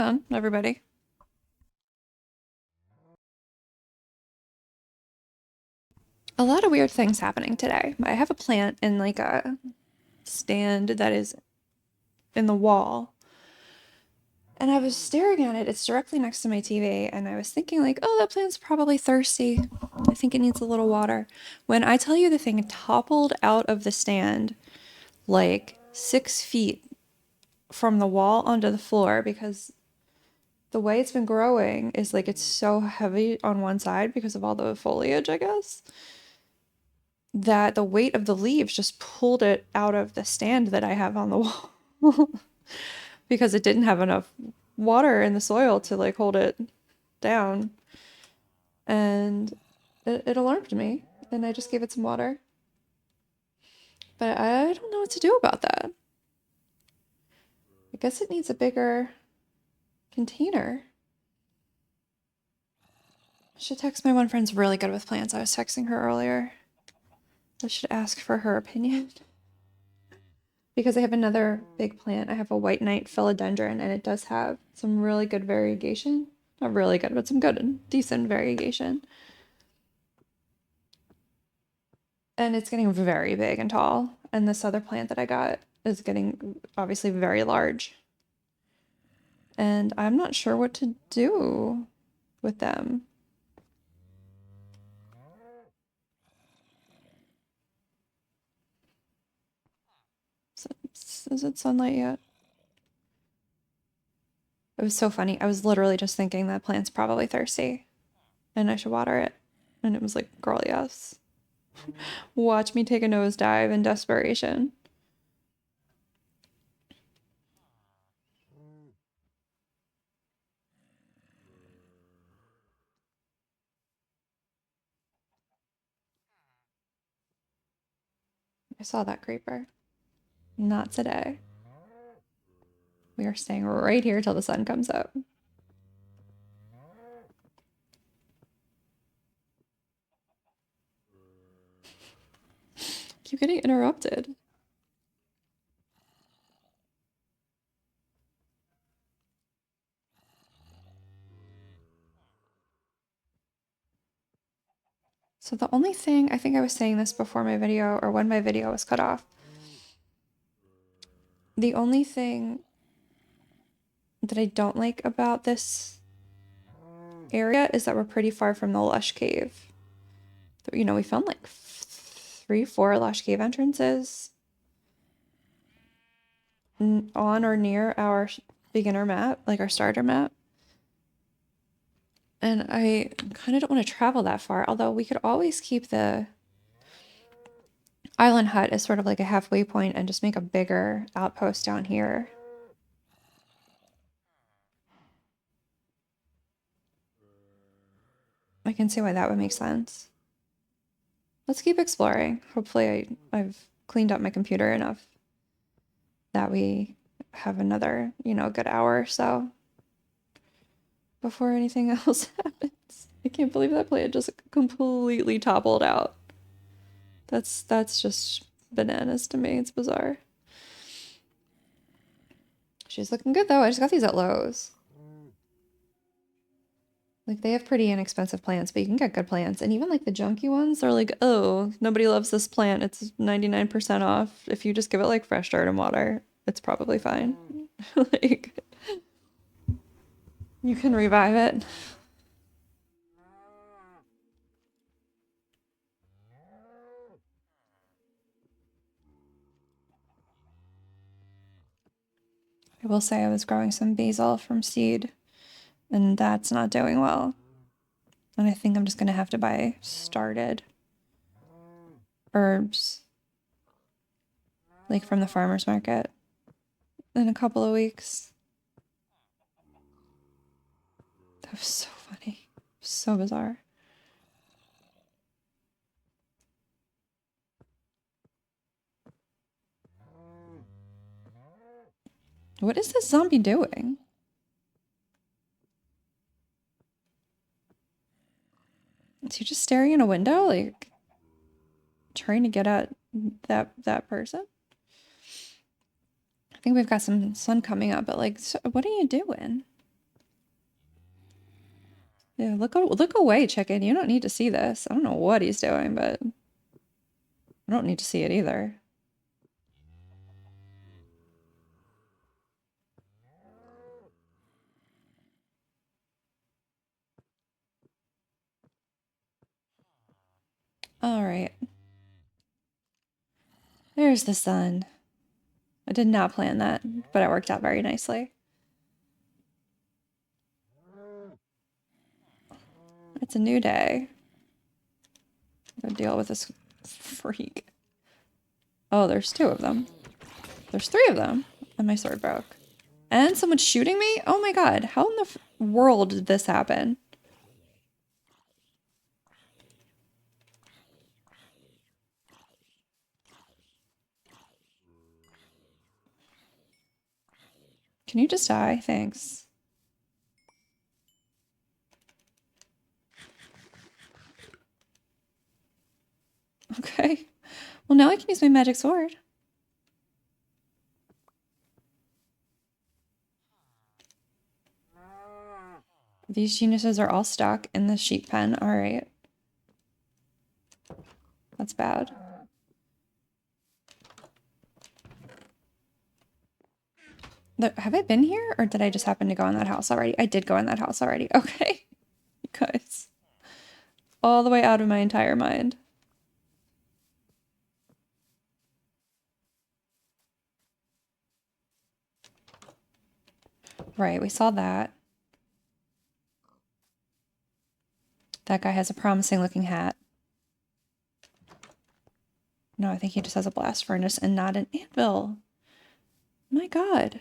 on, everybody. A lot of weird things happening today. I have a plant in like a stand that is in the wall. And I was staring at it. It's directly next to my TV. And I was thinking like, oh, that plant's probably thirsty. I think it needs a little water. When I tell you the thing toppled out of the stand like 6 feet from the wall onto the floor because the way it's been growing is like it's so heavy on one side because of all the foliage, I guess, that the weight of the leaves just pulled it out of the stand that I have on the wall because it didn't have enough water in the soil to like hold it down. And it alarmed me, and I just gave it some water. But I don't know what to do about that. I guess it needs a bigger container. I should text my one friend's really good with plants. I was texting her earlier. I should ask for her opinion. Because I have another big plant. I have a white knight philodendron, and it does have some really good variegation. Not really good, but some good and decent variegation. And it's getting very big and tall. And this other plant that I got is getting obviously very large. And I'm not sure what to do with them. Is it sunlight yet? It was so funny. I was literally just thinking that plant's probably thirsty and I should water it. And it was like, girl, yes. Watch me take a nosedive in desperation. I saw that creeper. Not today. We are staying right here till the sun comes up. Keep getting interrupted. So the only thing, I think I was saying this before my video or when my video was cut off. The only thing that I don't like about this area is that we're pretty far from the lush cave. You know, we found like 3-4 lush cave entrances on or near our beginner map, like our starter map. And I kind of don't want to travel that far, although we could always keep the island hut as sort of like a halfway point and just make a bigger outpost down here. I can see why that would make sense. Let's keep exploring. Hopefully I've cleaned up my computer enough that we have another, good hour or so before anything else happens. I can't believe that plant just completely toppled out. That's just bananas to me. It's bizarre. She's looking good though. I just got these at Lowe's. Like, they have pretty inexpensive plants, but you can get good plants. And even like the junky ones, they're like, oh, nobody loves this plant. It's 99% off. If you just give it like fresh dirt and water, it's probably fine. Like, you can revive it. I will say I was growing some basil from seed, and that's not doing well. And I think I'm just going to have to buy started herbs, like from the farmer's market, in a couple of weeks. That was so funny. So bizarre. What is this zombie doing? Is he just staring in a window, like trying to get at that person? I think we've got some sun coming up, but like, so what are you doing? Yeah, look away, chicken. You don't need to see this. I don't know what he's doing, but I don't need to see it either. All right. There's the sun. I did not plan that, but it worked out very nicely. It's a new day. Go deal with this freak. Oh, there's 2 of them. There's 3 of them. And my sword broke. And someone's shooting me? Oh my god. How in the world did this happen? Can you just die? Thanks. Okay. Well, now I can use my magic sword. These geniuses are all stuck in the sheep pen. All right. That's bad. Have I been here or did I just happen to go in that house already? I did go in that house already. Okay. Guys. All the way out of my entire mind. Right, we saw that. That guy has a promising looking hat. No, I think he just has a blast furnace and not an anvil. My god.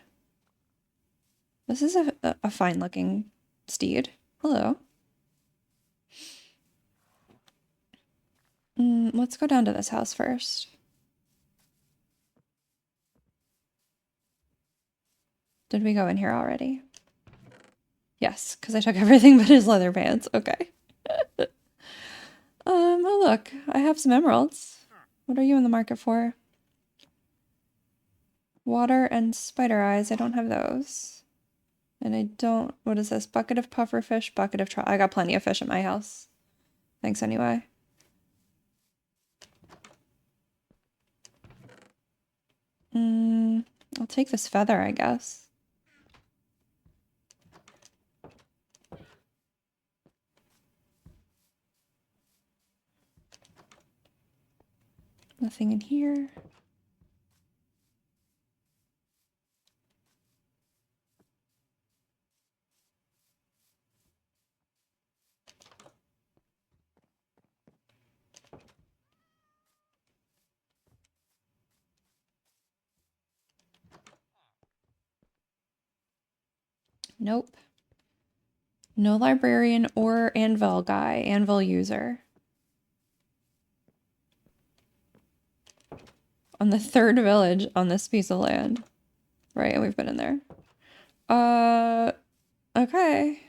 This is a fine looking steed. Hello. Let's go down to this house first. Did we go in here already? Yes, because I took everything but his leather pants. Okay. Oh look, I have some emeralds. What are you in the market for? Water and spider eyes. I don't have those. And I don't, what is this? Bucket of puffer fish, bucket of trout. I got plenty of fish at my house. Thanks anyway. I'll take this feather, I guess. Nothing in here. Nope. No librarian or anvil guy, anvil user. On the 3rd village on this piece of land. Right, and we've been in there. Okay.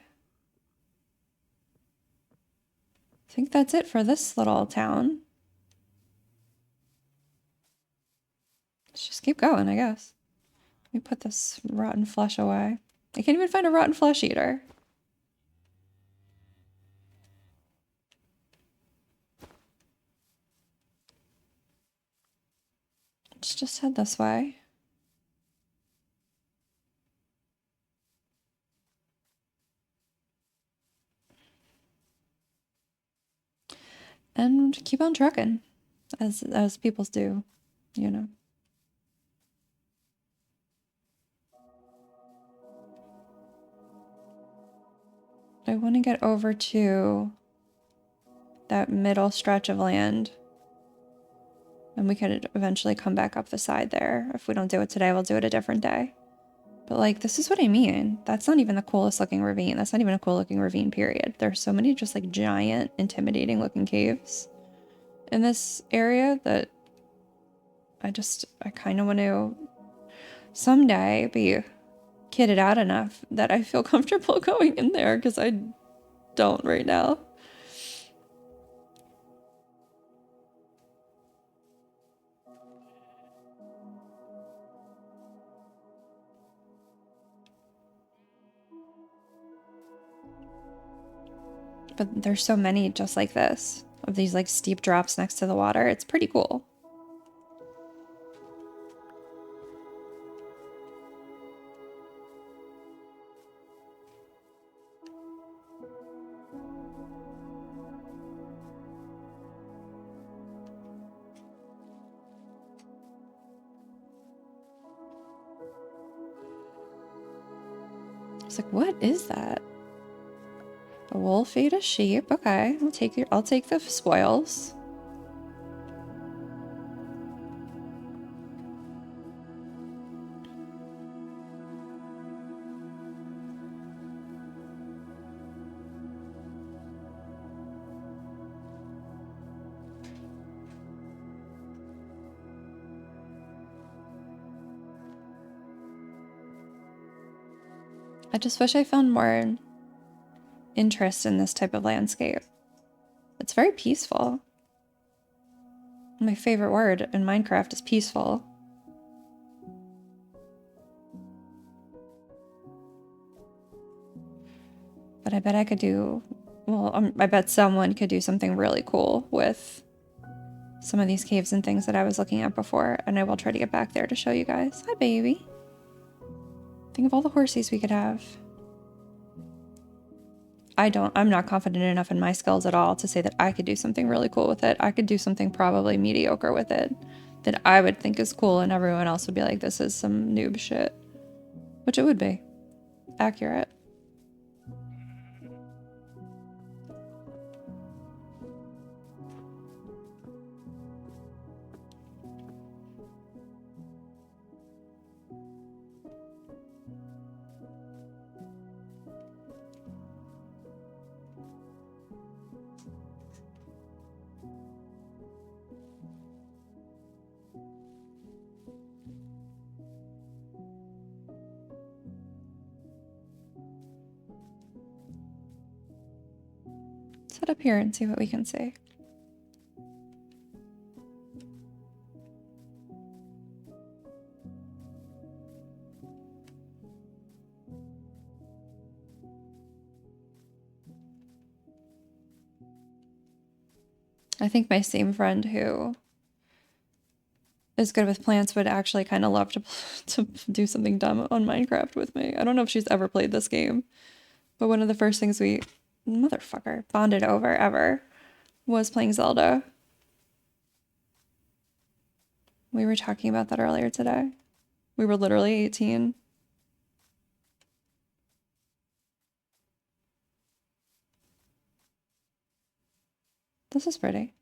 I think that's it for this little town. Let's just keep going, I guess. Let me put this rotten flesh away. I can't even find a rotten flesh eater. Let's just head this way. And keep on trucking, as people do, you know. I want to get over to that middle stretch of land. And we could eventually come back up the side there. If we don't do it today, we'll do it a different day. But like, this is what I mean. That's not even the coolest looking ravine. That's not even a cool looking ravine, period. There's so many just like giant, intimidating looking caves in this area that I kind of want to someday be kitted out enough that I feel comfortable going in there, because I don't right now. But there's so many just like this, of these like steep drops next to the water. It's pretty cool. It's like, what is that? A wolf ate a sheep. Okay, I'll take the spoils. I just wish I found more interest in this type of landscape. It's very peaceful. My favorite word in Minecraft is peaceful. But I bet I could do, well, I bet someone could do something really cool with some of these caves and things that I was looking at before, and I will try to get back there to show you guys. Hi, baby. Think of all the horsies we could have. I'm not confident enough in my skills at all to say that I could do something really cool with it. I could do something probably mediocre with it that I would think is cool, and everyone else would be like, this is some noob shit. Which it would be. Accurate. Let's head up here and see what we can see. I think my same friend who is good with plants would actually kind of love to do something dumb on Minecraft with me. I don't know if she's ever played this game, but one of the first things we, motherfucker, bonded over ever was playing Zelda. We were talking about that earlier today. We were literally 18. This is pretty.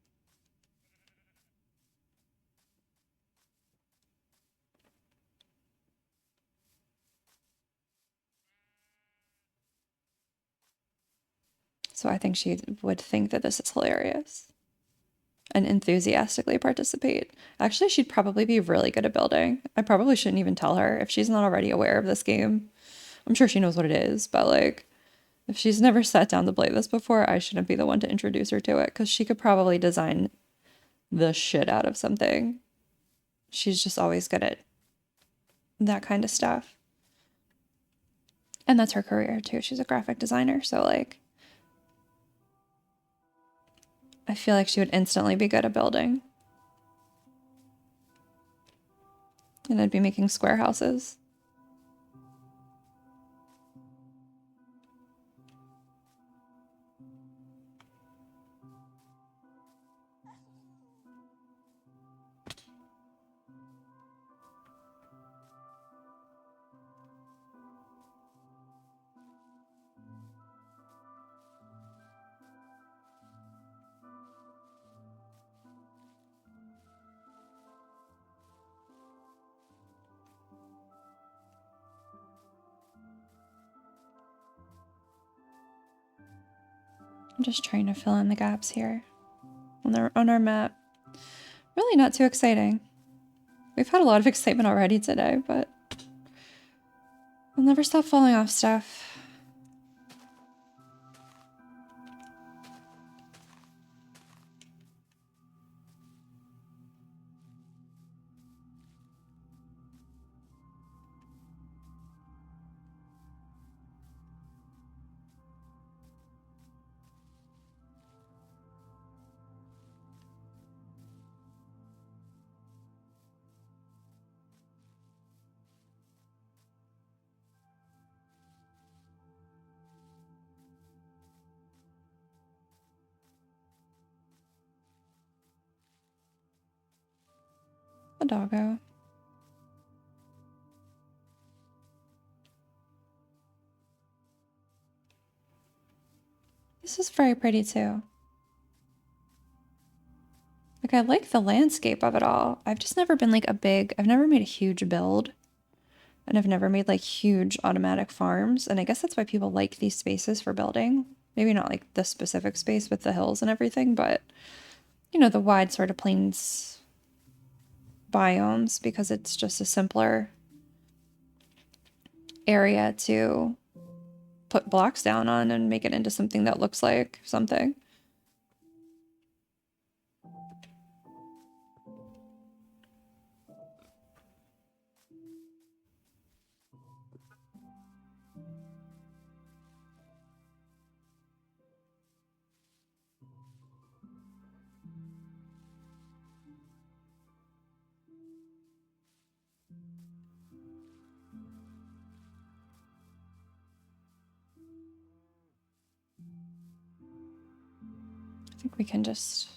So I think she would think that this is hilarious and enthusiastically participate. Actually, she'd probably be really good at building. I probably shouldn't even tell her if she's not already aware of this game. I'm sure she knows what it is, but like, if she's never sat down to play this before, I shouldn't be the one to introduce her to it, because she could probably design the shit out of something. She's just always good at that kind of stuff. And that's her career too. She's a graphic designer, so like, I feel like she would instantly be good at building. And I'd be making square houses. I'm just trying to fill in the gaps here on our map. Really not too exciting. We've had a lot of excitement already today, but we'll never stop falling off stuff. the doggo. This is very pretty too. Like, I like the landscape of it all. I've just never been like I've never made a huge build. And I've never made like huge automatic farms. And I guess that's why people like these spaces for building. Maybe not like this specific space with the hills and everything, but you know, the wide sort of plains biomes, because it's just a simpler area to put blocks down on and make it into something that looks like something. I think we can just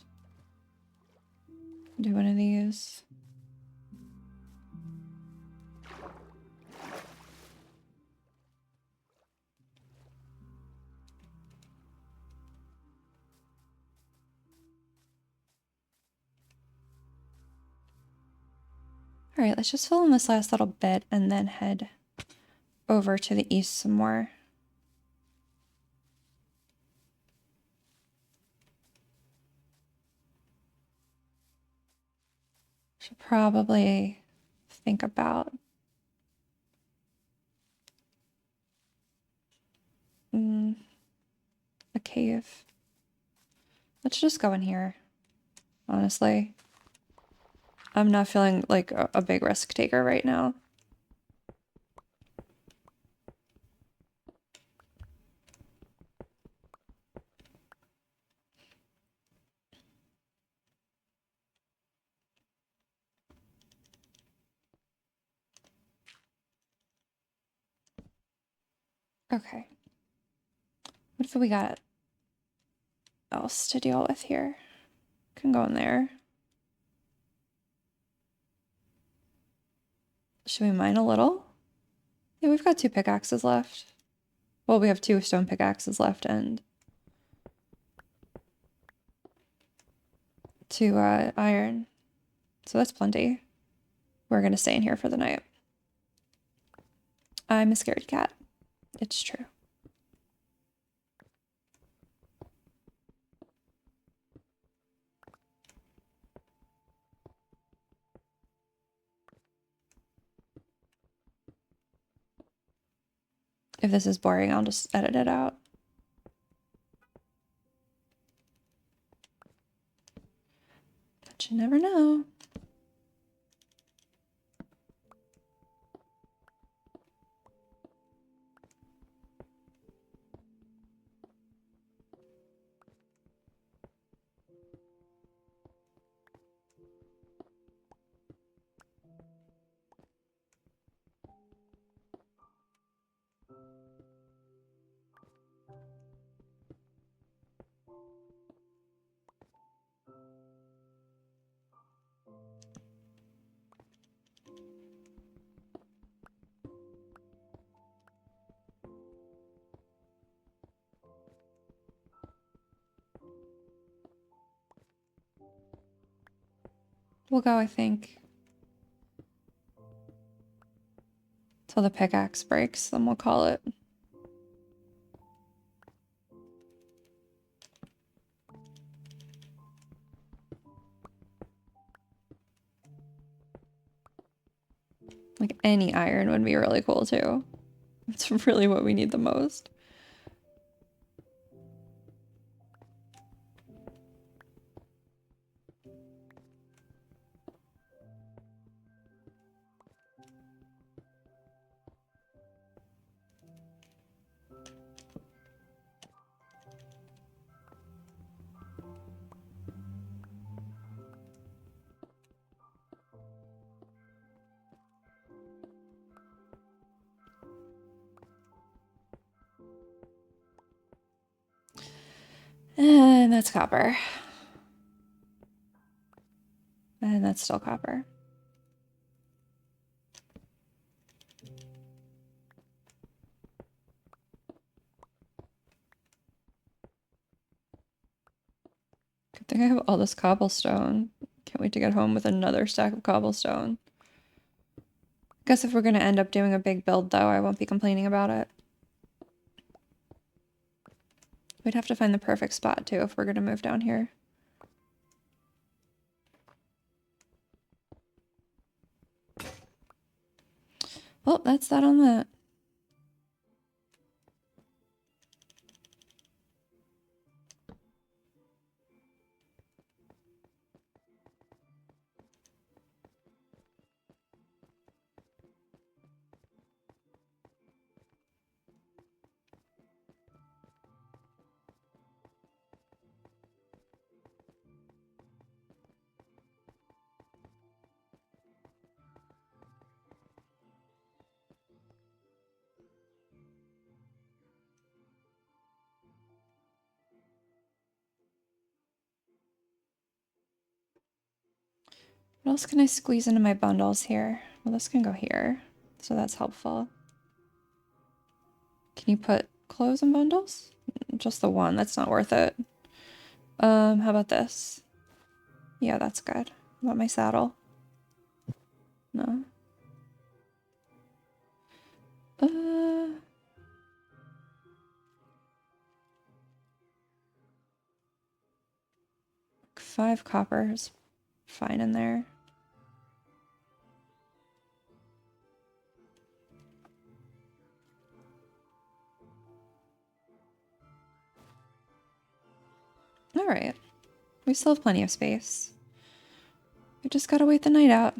do one of these. All right, let's just fill in this last little bit and then head over to the east some more. Should probably think about a cave. Let's just go in here, honestly. I'm not feeling like a big risk taker right now. Okay. What if we got else to deal with here? Can go in there. Should we mine a little? Yeah, we've got 2 pickaxes left. Well, we have 2 stone pickaxes left and 2 iron. So that's plenty. We're gonna stay in here for the night. I'm a scared cat. It's true. If this is boring, I'll just edit it out. But you never know. We'll go, I think, till the pickaxe breaks, then we'll call it. Like, any iron would be really cool too. It's really what we need the most. And that's copper. And that's still copper. Good thing I have all this cobblestone. Can't wait to get home with another stack of cobblestone. Guess if we're gonna end up doing a big build though, I won't be complaining about it. We'd have to find the perfect spot too if we're gonna move down here. Well, that's that on that. What else can I squeeze into my bundles here? Well, this can go here, so that's helpful. Can you put clothes in bundles? Just the one, that's not worth it. How about this? Yeah, that's good. How about my saddle? No. Uh, 5 copper is fine in there. Alright. We still have plenty of space. We just gotta wait the night out.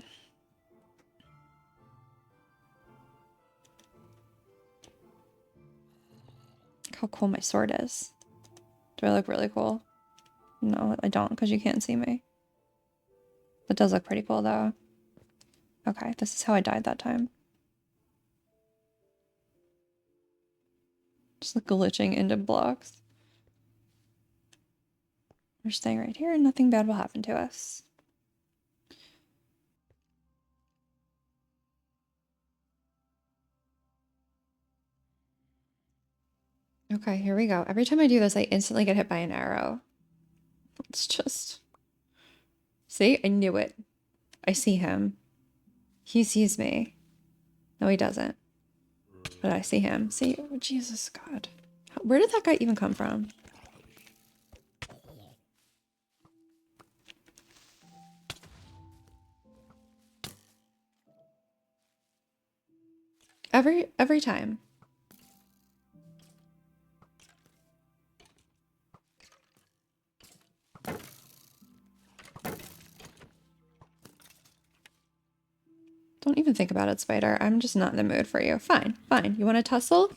Look how cool my sword is. Do I look really cool? No, I don't, because you can't see me. It does look pretty cool, though. Okay, this is how I died that time. Just like glitching into blocks. We're staying right here and nothing bad will happen to us. Okay, here we go. Every time I do this, I instantly get hit by an arrow. It's just... See? I knew it. I see him. He sees me. No, he doesn't. But I see him. See? Oh, Jesus, God. Where did that guy even come from? Every time. Don't even think about it, Spider. I'm just not in the mood for you. Fine, fine. You want to tussle?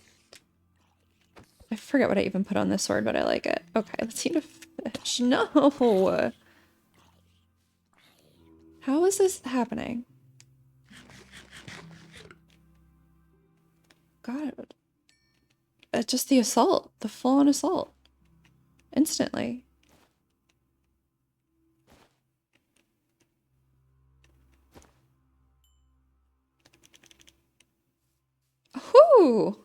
I forget what I even put on this sword, but I like it. Okay, let's eat a fish. No! How is this happening? God. It's just the assault. The full-on assault. Instantly. Whoo!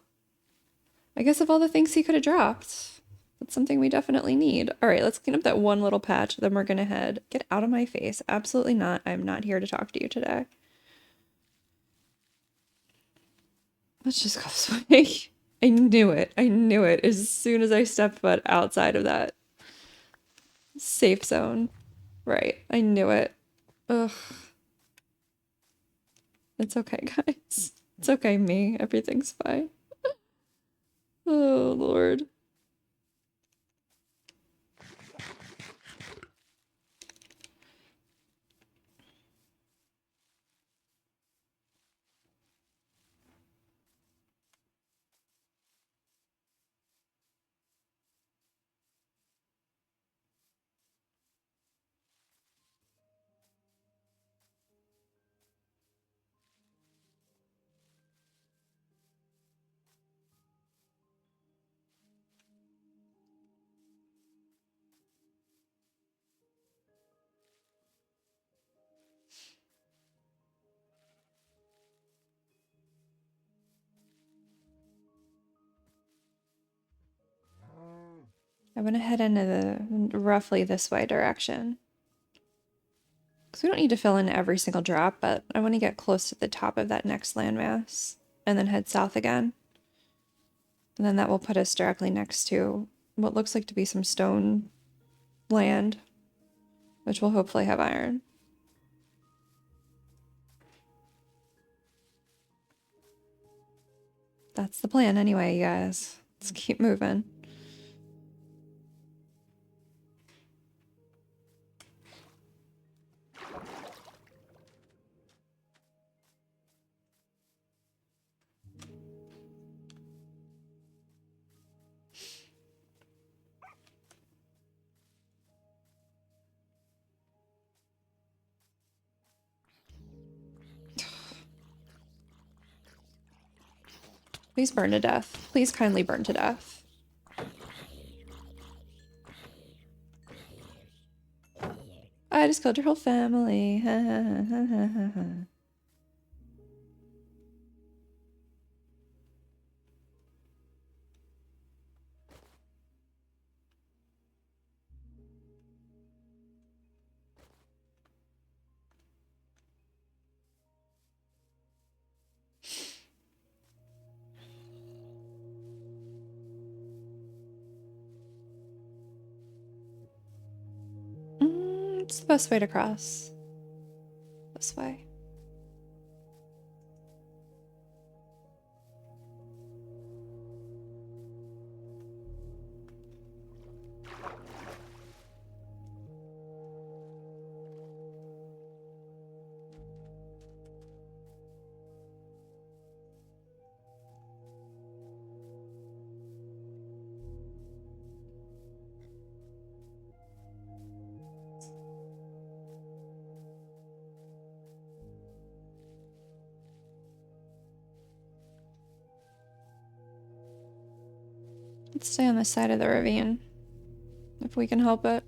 I guess of all the things he could have dropped, that's something we definitely need. All right, let's clean up that one little patch, then we're gonna head. Get out of my face. Absolutely not. I'm not here to talk to you today. Let's just go this way. I knew it. I knew it as soon as I stepped foot outside of that safe zone. Right. I knew it. Ugh. It's okay, guys. It's okay, me. Everything's fine. Oh, Lord. I want to head into the roughly this way direction. Because we don't need to fill in every single drop, but I want to get close to the top of that next landmass and then head south again. And then that will put us directly next to what looks like to be some stone land, which will hopefully have iron. That's the plan anyway, you guys. Let's keep moving. Please burn to death. Please kindly burn to death. I just killed your whole family. It's the best way to cross. This way. Let's stay on this side of the ravine, if we can help it.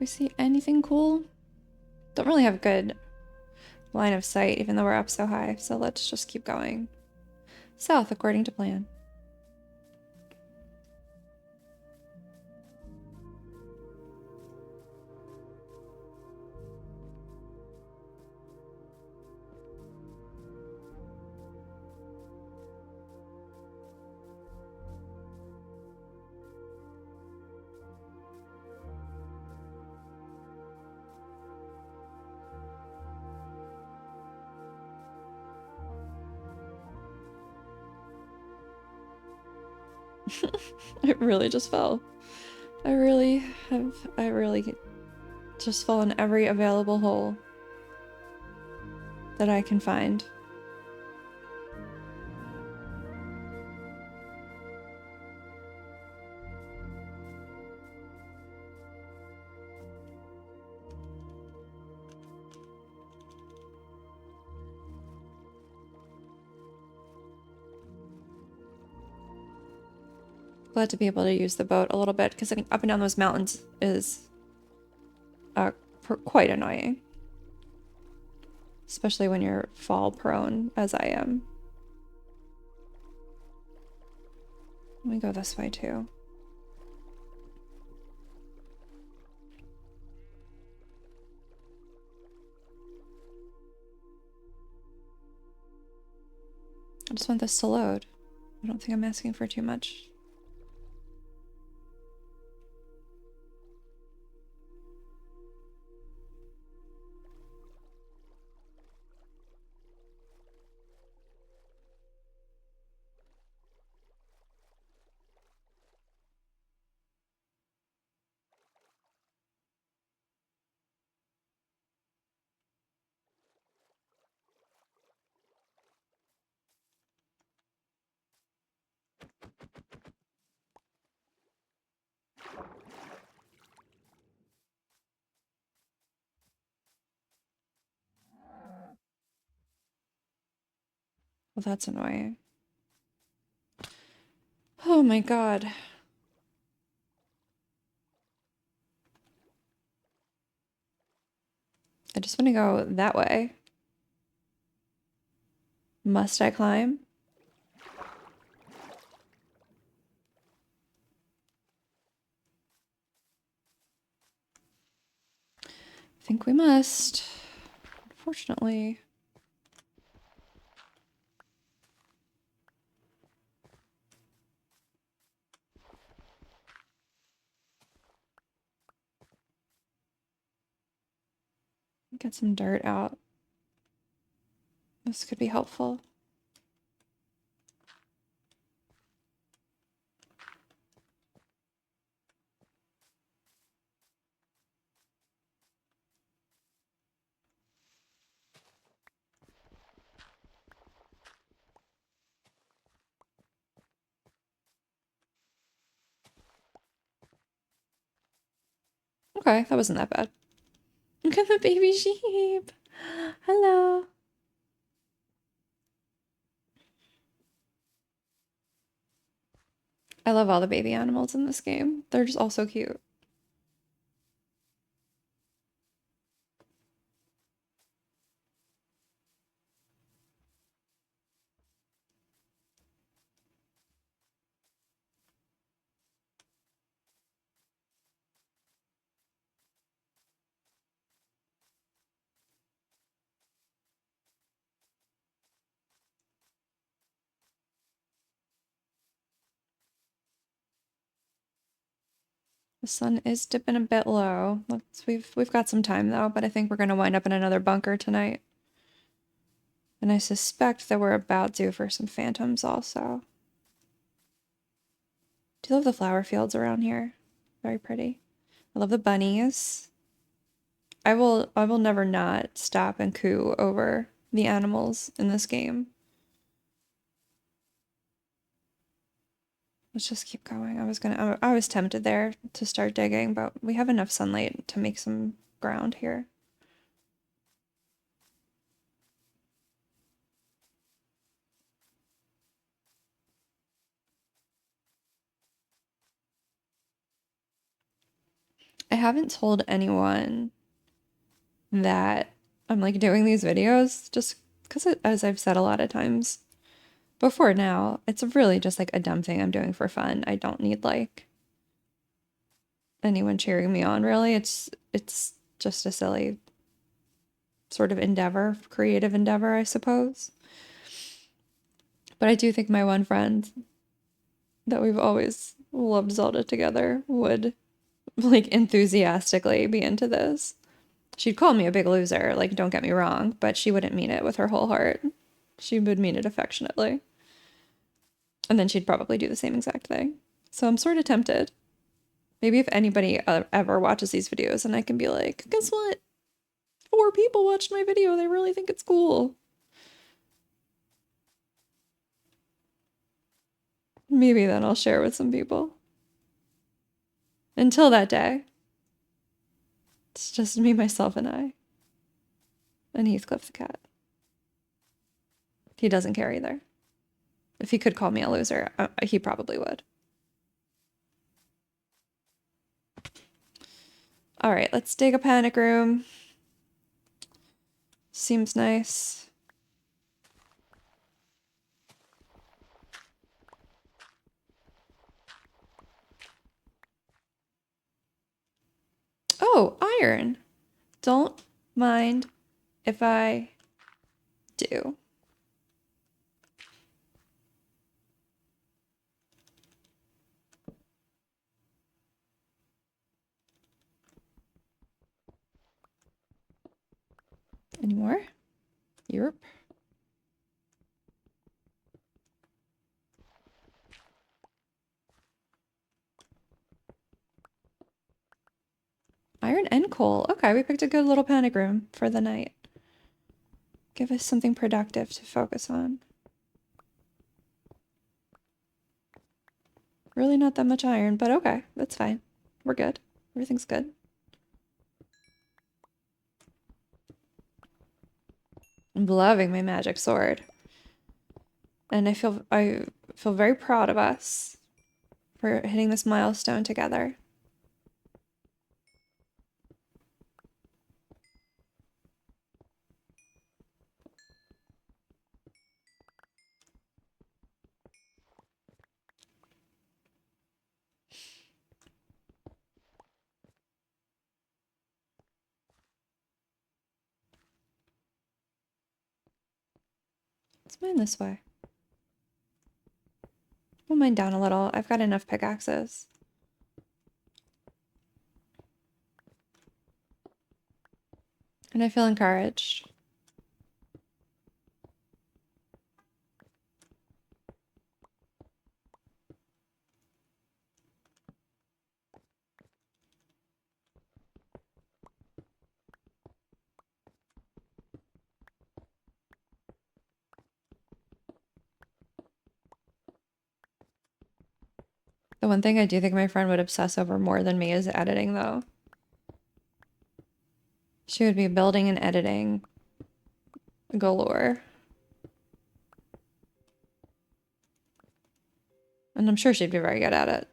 We see anything cool? Don't really have good line of sight, even though we're up so high, so let's just keep going. South, according to plan. It really just fell. I really just fall in every available hole that I can find. Glad to be able to use the boat a little bit, because up and down those mountains is quite annoying. Especially when you're fall prone, as I am. Let me go this way too. I just want this to load. I don't think I'm asking for too much. Well, that's annoying. Oh my god. I just want to go that way. Must I climb? I think we must. Unfortunately. Get some dirt out. This could be helpful. Okay, that wasn't that bad. Look at the baby sheep. Hello. I love all the baby animals in this game. They're just all so cute. The sun is dipping a bit low. We've got some time though, but I think we're gonna wind up in another bunker tonight. And I suspect that we're about due for some phantoms also. Do you love the flower fields around here? Very pretty. I love the bunnies. I will never not stop and coo over the animals in this game. Let's just keep going. I was tempted there to start digging, but we have enough sunlight to make some ground here. I haven't told anyone that I'm like doing these videos just because, as I've said a lot of times before now, it's really just like a dumb thing I'm doing for fun. I don't need like anyone cheering me on, really. It's just a silly sort of endeavor, creative endeavor, I suppose. But I do think my one friend that we've always loved Zelda together would like enthusiastically be into this. She'd call me a big loser, like, don't get me wrong, but she wouldn't mean it with her whole heart. She would mean it affectionately. And then she'd probably do the same exact thing. So I'm sort of tempted. Maybe if anybody ever watches these videos and I can be like, guess what? 4 people watched my video. They really think it's cool. Maybe then I'll share with some people. Until that day, it's just me, myself, and I. And Heathcliff the cat. He doesn't care either. If he could call me a loser, he probably would. All right, let's dig a panic room. Seems nice. Oh, iron. Don't mind if I do. Any more? Europe. Iron and coal. Okay, we picked a good little panic room for the night. Give us something productive to focus on. Really not that much iron, but okay, that's fine. We're good. Everything's good. I'm loving my magic sword. And I feel very proud of us for hitting this milestone together. Let's mine this way. We'll mine down a little. I've got enough pickaxes. And I feel encouraged. The one thing I do think my friend would obsess over more than me is editing, though. She would be building and editing galore. And I'm sure she'd be very good at it.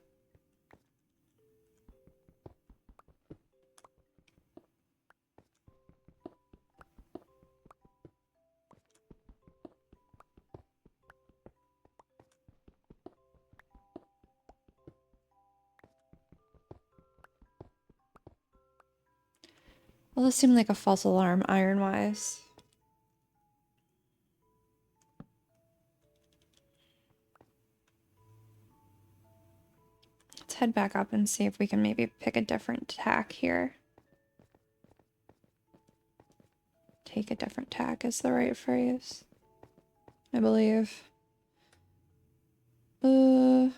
Well, this seemed like a false alarm, iron-wise. Let's head back up and see if we can maybe pick a different tack here. Take a different tack is the right phrase, I believe. Right,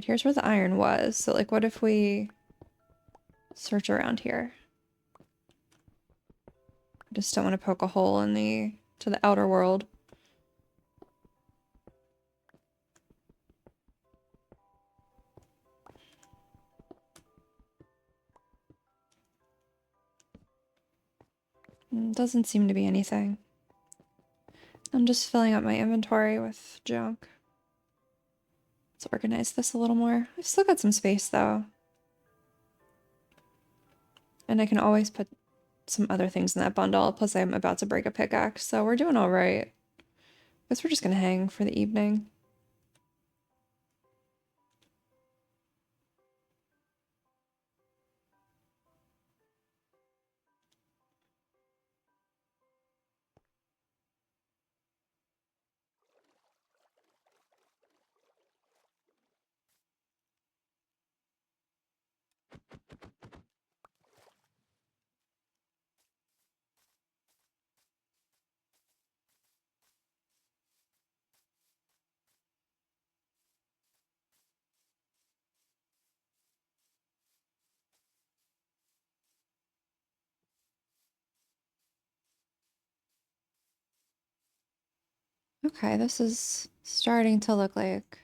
here's where the iron was. So, like, what if we search around here? I just don't want to poke a hole in to the outer world. Doesn't seem to be anything. I'm just filling up my inventory with junk. Let's organize this a little more. I've still got some space though. And I can always put some other things in that bundle. Plus I'm about to break a pickaxe, so we're doing all right. Guess we're just gonna hang for the evening. Okay, this is starting to look like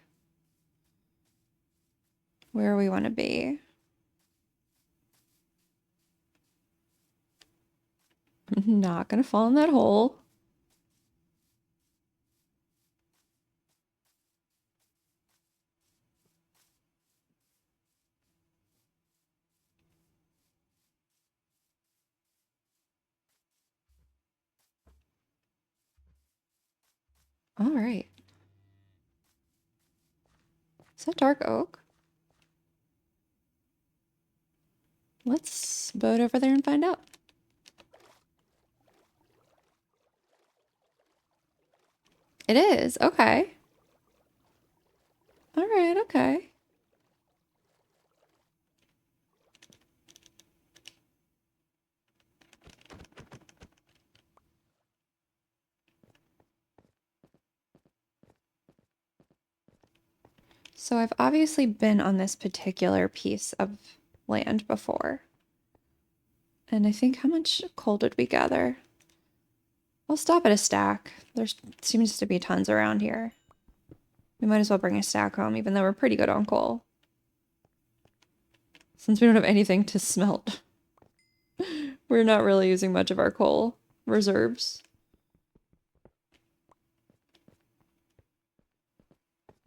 where we want to be. I'm not gonna fall in that hole. All right. Is that dark oak? Let's boat over there and find out. It is, okay. All right, okay. So I've obviously been on this particular piece of land before. And I think, how much coal did we gather? I'll stop at a stack. There seems to be tons around here. We might as well bring a stack home, even though we're pretty good on coal. Since we don't have anything to smelt, we're not really using much of our coal reserves.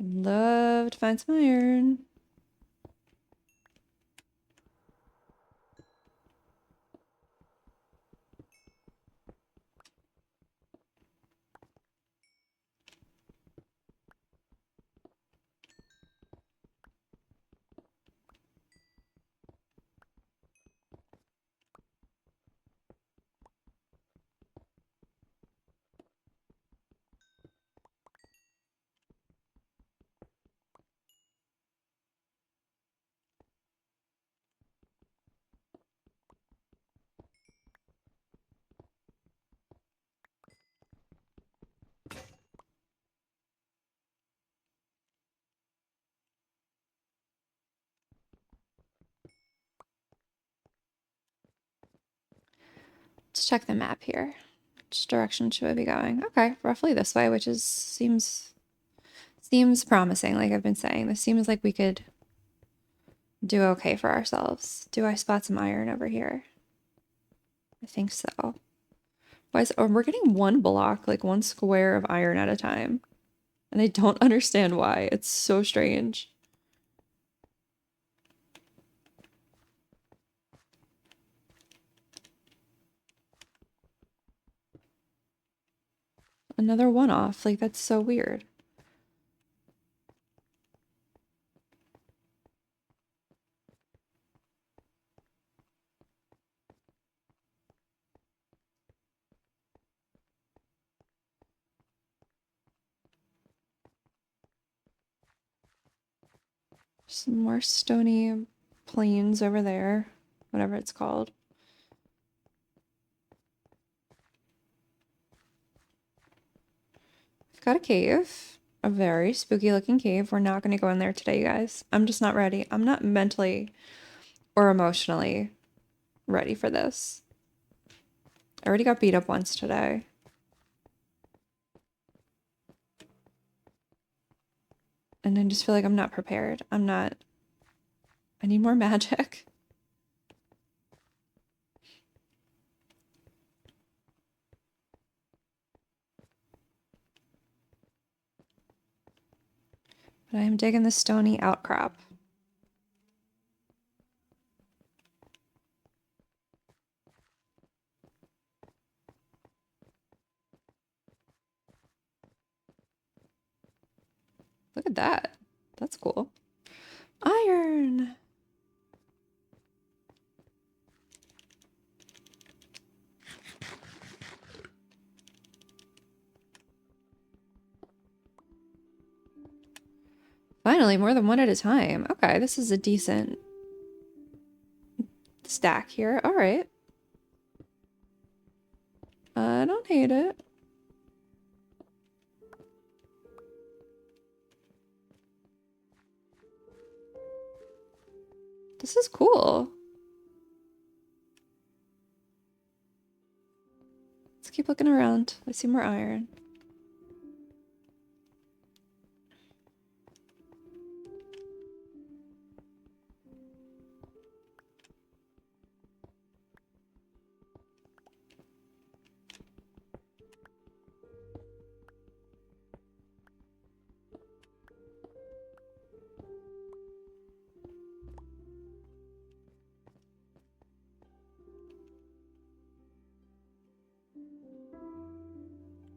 Love to find some iron. Let's check the map here. Which direction should we be going? Okay, roughly this way, which is seems promising, like I've been saying. This seems like we could do okay for ourselves. Do I spot some iron over here? I think so. Why is we're getting one block, like one square of iron at a time. And I don't understand why. It's so strange. Another one-off. Like, that's so weird. Some more stony plains over there. Whatever it's called. We've got a cave. A very spooky looking cave. We're not going to go in there today, you guys. I'm just not ready. I'm not mentally or emotionally ready for this. I already got beat up once today. And I just feel like I'm not prepared. I need more magic. But I am digging the stony outcrop. Look at that. That's cool. Iron! Finally, more than one at a time. Okay, this is a decent stack here. All right. I don't hate it. This is cool. Let's keep looking around. I see more iron.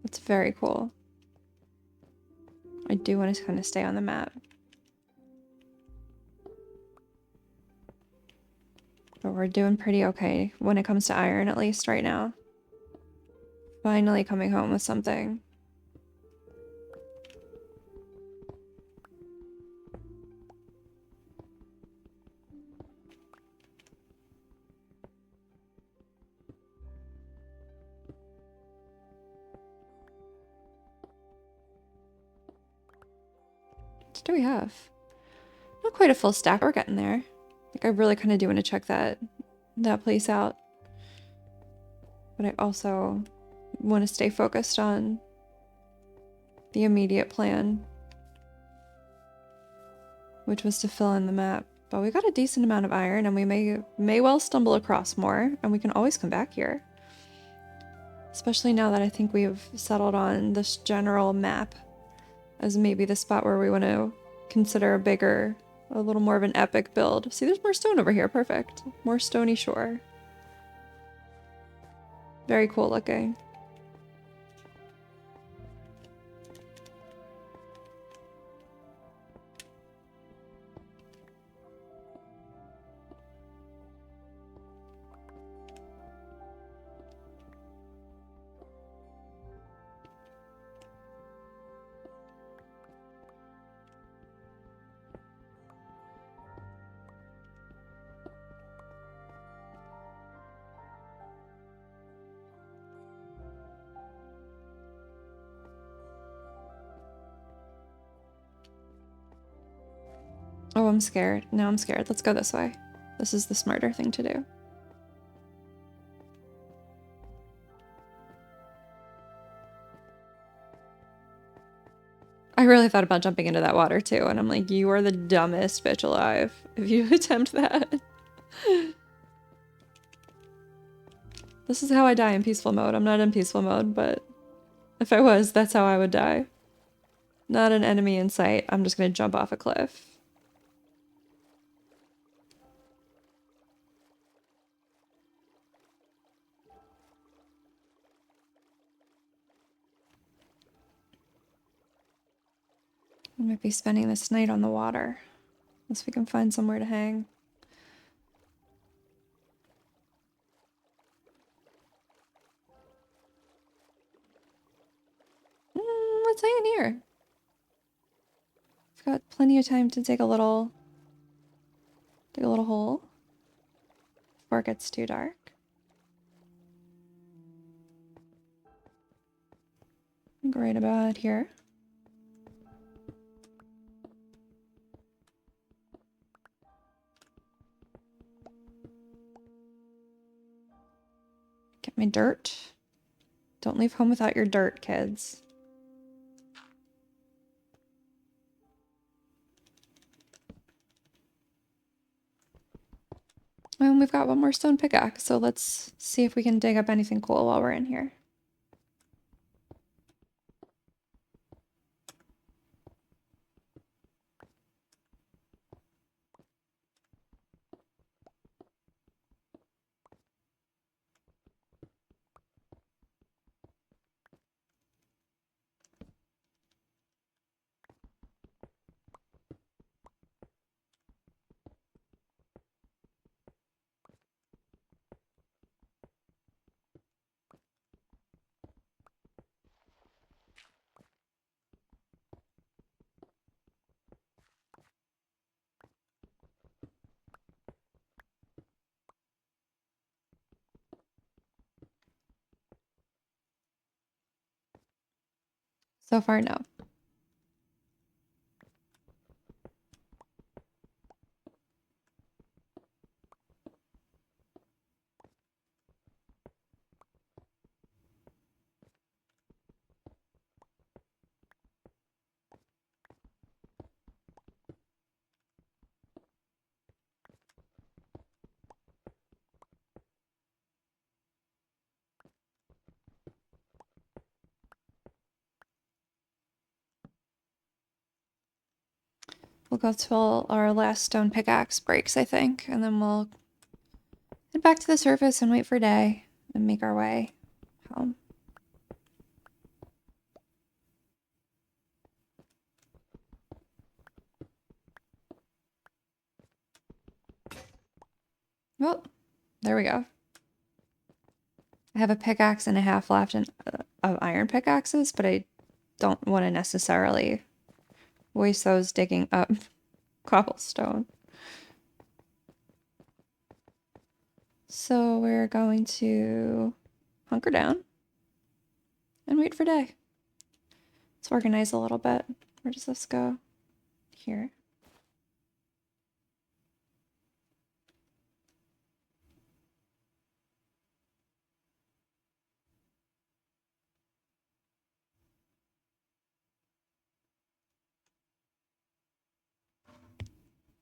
That's very cool. I do want to kind of stay on the map. But we're doing pretty okay when it comes to iron, at least right now. Finally coming home with something. What do we have? Not quite a full stack. We're getting there. Like, I really kind of do want to check that place out. But I also want to stay focused on the immediate plan, which was to fill in the map. But we got a decent amount of iron, and we may well stumble across more, and we can always come back here. Especially now that I think we've settled on this general map as maybe the spot where we want to consider a little more of an epic build. See, there's more stone over here. Perfect. More stony shore. Very cool looking. Oh, I'm scared. Now I'm scared. Let's go this way. This is the smarter thing to do. I really thought about jumping into that water too, and I'm like, you are the dumbest bitch alive if you attempt that. This is how I die in peaceful mode. I'm not in peaceful mode, but if I was, that's how I would die. Not an enemy in sight. I'm just gonna jump off a cliff. I might be spending this night on the water. Unless we can find somewhere to hang. Let's hang in here. I've got plenty of time to dig a little hole before it gets too dark. Go right about here. Get my dirt. Don't leave home without your dirt, kids. And we've got one more stone pickaxe, so let's see if we can dig up anything cool while we're in here. So far, no. We'll go till our last stone pickaxe breaks, I think, and then we'll head back to the surface and wait for day and make our way home. Well, there we go. I have a pickaxe and a half left of iron pickaxes, but I don't want to necessarily waste those digging up cobblestone. So we're going to hunker down and wait for day. Let's organize a little bit. Where does this go? Here.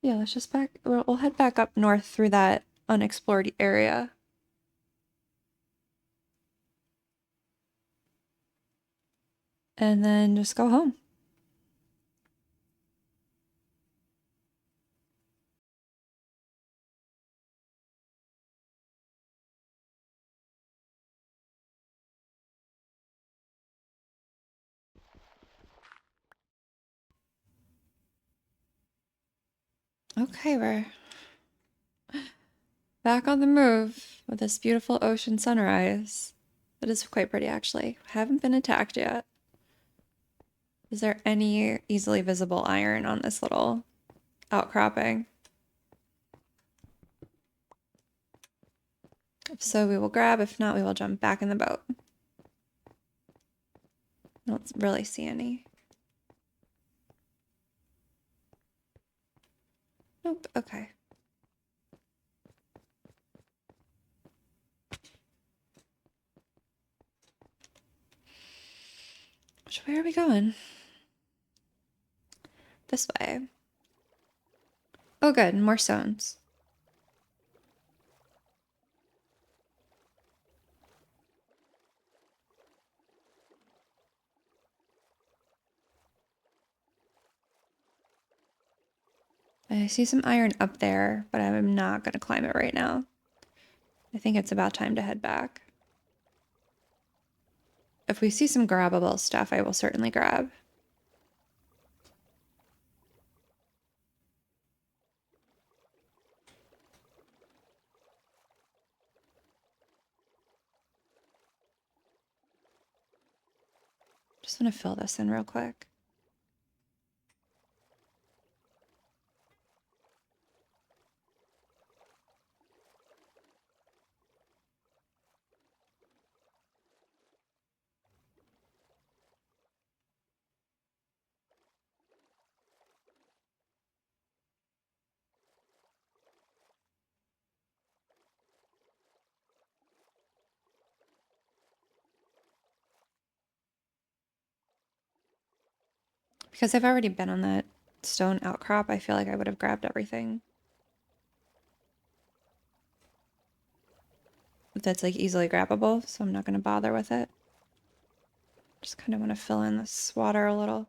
Yeah, let's just we'll head back up north through that unexplored area. And then just go home. Okay, we're back on the move with this beautiful ocean sunrise. It is quite pretty, actually. Haven't been attacked yet. Is there any easily visible iron on this little outcropping? If so, we will grab. If not, we will jump back in the boat. I don't really see any. Nope, okay. Which way are we going? This way. Oh, good. More stones. I see some iron up there, but I'm not going to climb it right now. I think it's about time to head back. If we see some grabbable stuff, I will certainly grab. Just want to fill this in real quick. Because I've already been on that stone outcrop, I feel like I would have grabbed everything. That's like easily grabbable, so I'm not going to bother with it. Just kind of want to fill in this water a little.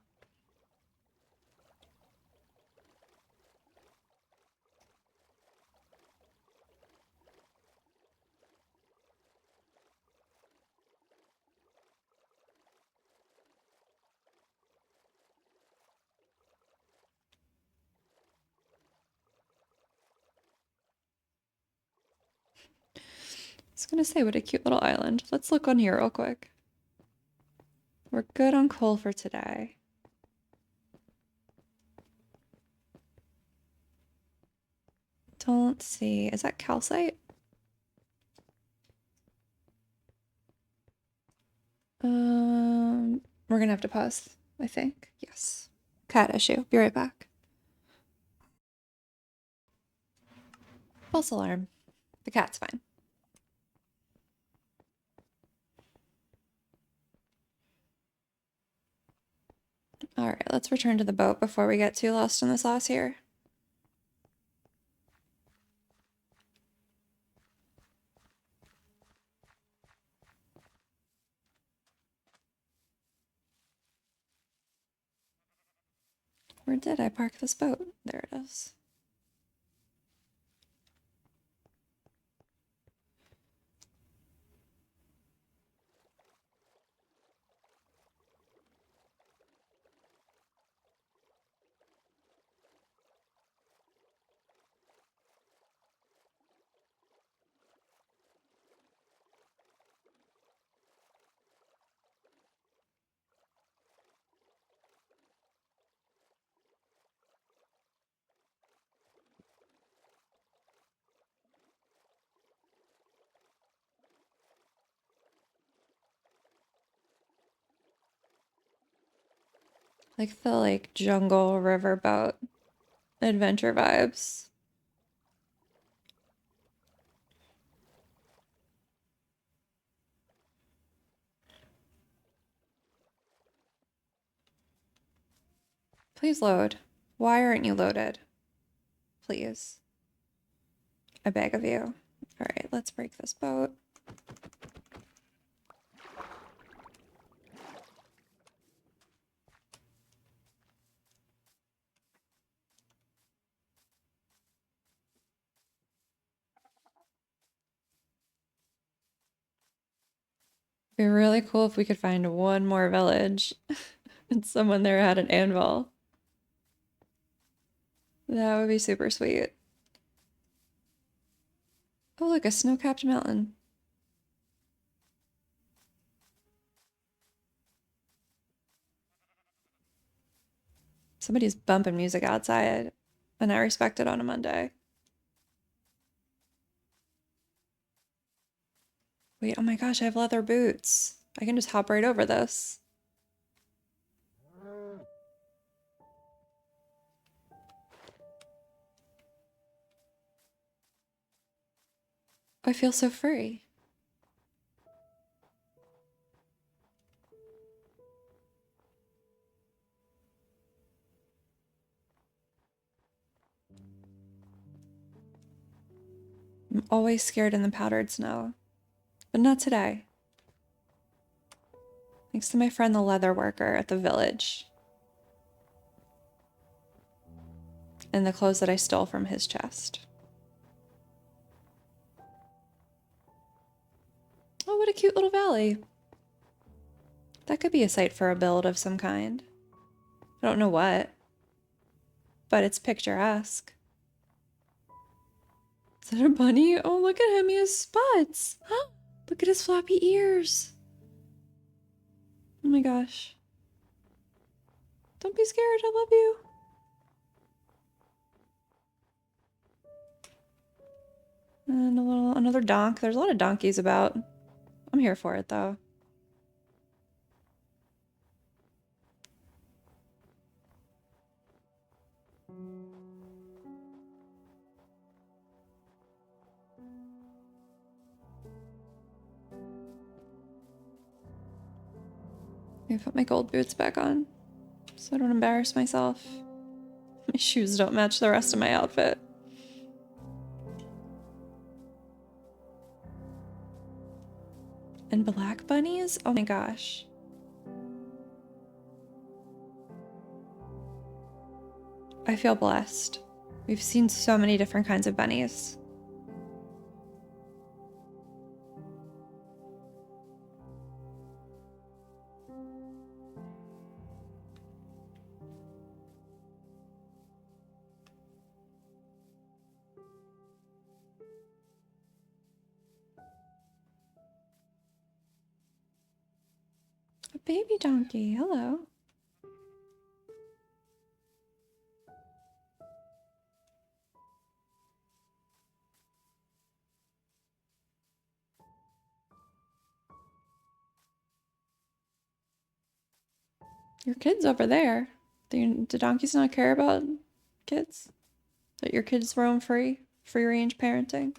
I was going to say, what a cute little island. Let's look on here real quick. We're good on coal for today. Don't see. Is that calcite? We're gonna have to pause, I think. Yes. Cat issue. Be right back. False alarm. The cat's fine. All right, let's return to the boat before we get too lost in the sauce here. Where did I park this boat? There it is. Like the jungle river boat adventure vibes. Please load. Why aren't you loaded? Please. I beg of you. All right, let's break this boat. It'd be really cool if we could find one more village and someone there had an anvil. That would be super sweet. Oh, look, a snow-capped mountain. Somebody's bumping music outside, and I respect it on a Monday. Wait, oh my gosh, I have leather boots. I can just hop right over this. I feel so free. I'm always scared in the powdered snow, but not today. Thanks to my friend the leather worker at the village. And the clothes that I stole from his chest. Oh, what a cute little valley. That could be a site for a build of some kind. I don't know what, but it's picturesque. Is that a bunny? Oh, look at him. He has spots. Look at his floppy ears. Oh my gosh. Don't be scared. I love you. And another donk. There's a lot of donkeys about. I'm here for it though. I'm gonna put my gold boots back on so I don't embarrass myself. My shoes don't match the rest of my outfit. And black bunnies? Oh my gosh. I feel blessed. We've seen so many different kinds of bunnies. A baby donkey, hello. Your kid's over there. Do donkeys not care about kids? That your kids roam free? Free range parenting?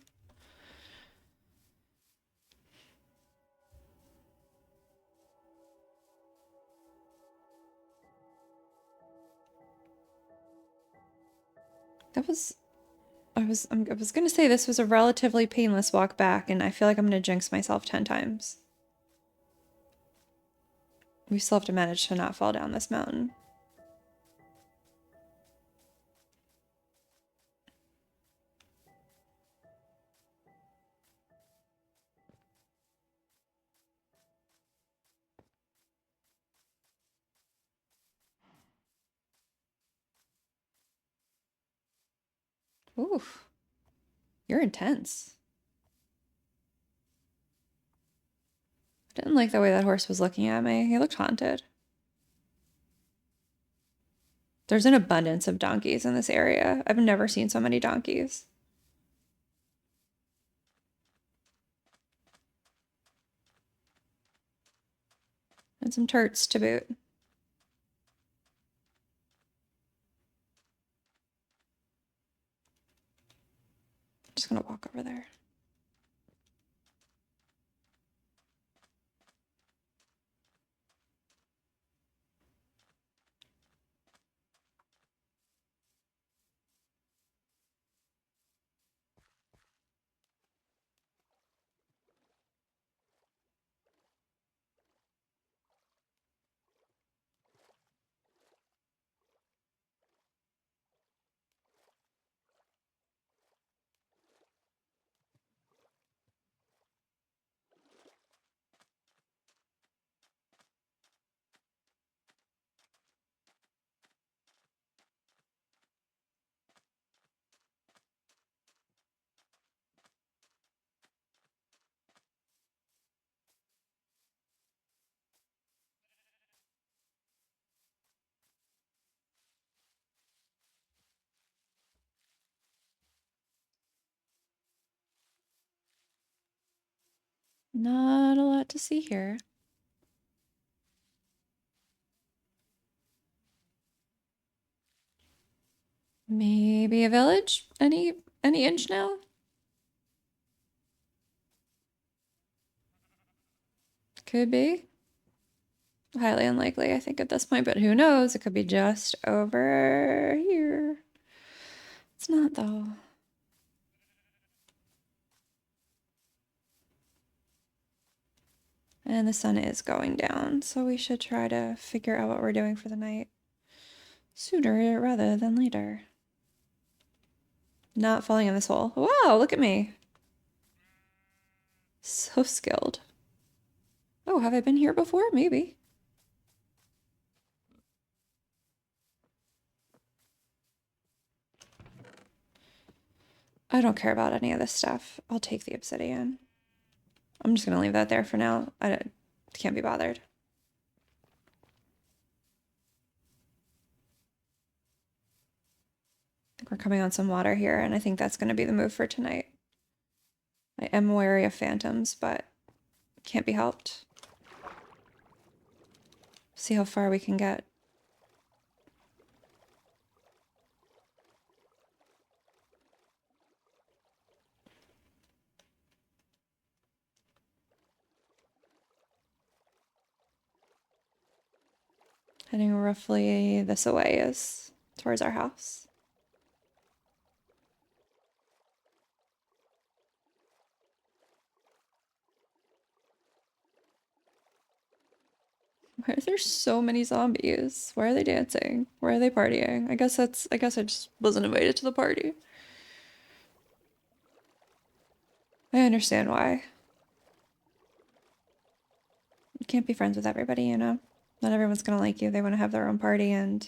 That was... I was gonna say this was a relatively painless walk back, and I feel like I'm gonna jinx myself 10 times. We still have to manage to not fall down this mountain. Oof. You're intense. I didn't like the way that horse was looking at me. He looked haunted. There's an abundance of donkeys in this area. I've never seen so many donkeys. And some turts to boot. I'm just gonna walk over there. Not a lot to see here. Maybe a village? Any inch now? Could be. Highly unlikely, I think, at this point, but who knows? It could be just over here. It's not, though. And the sun is going down, so we should try to figure out what we're doing for the night sooner rather than later. Not falling in this hole. Wow, look at me. So skilled. Oh, have I been here before? Maybe. I don't care about any of this stuff. I'll take the obsidian. I'm just gonna leave that there for now. I can't be bothered. I think we're coming on some water here, and I think that's gonna be the move for tonight. I am wary of phantoms, but can't be helped. See how far we can get. Heading roughly this away is towards our house. Why are there so many zombies? Why are they dancing? Why are they partying? I guess I just wasn't invited to the party. I understand why. You can't be friends with everybody, you know? Not everyone's gonna like you. They want to have their own party, and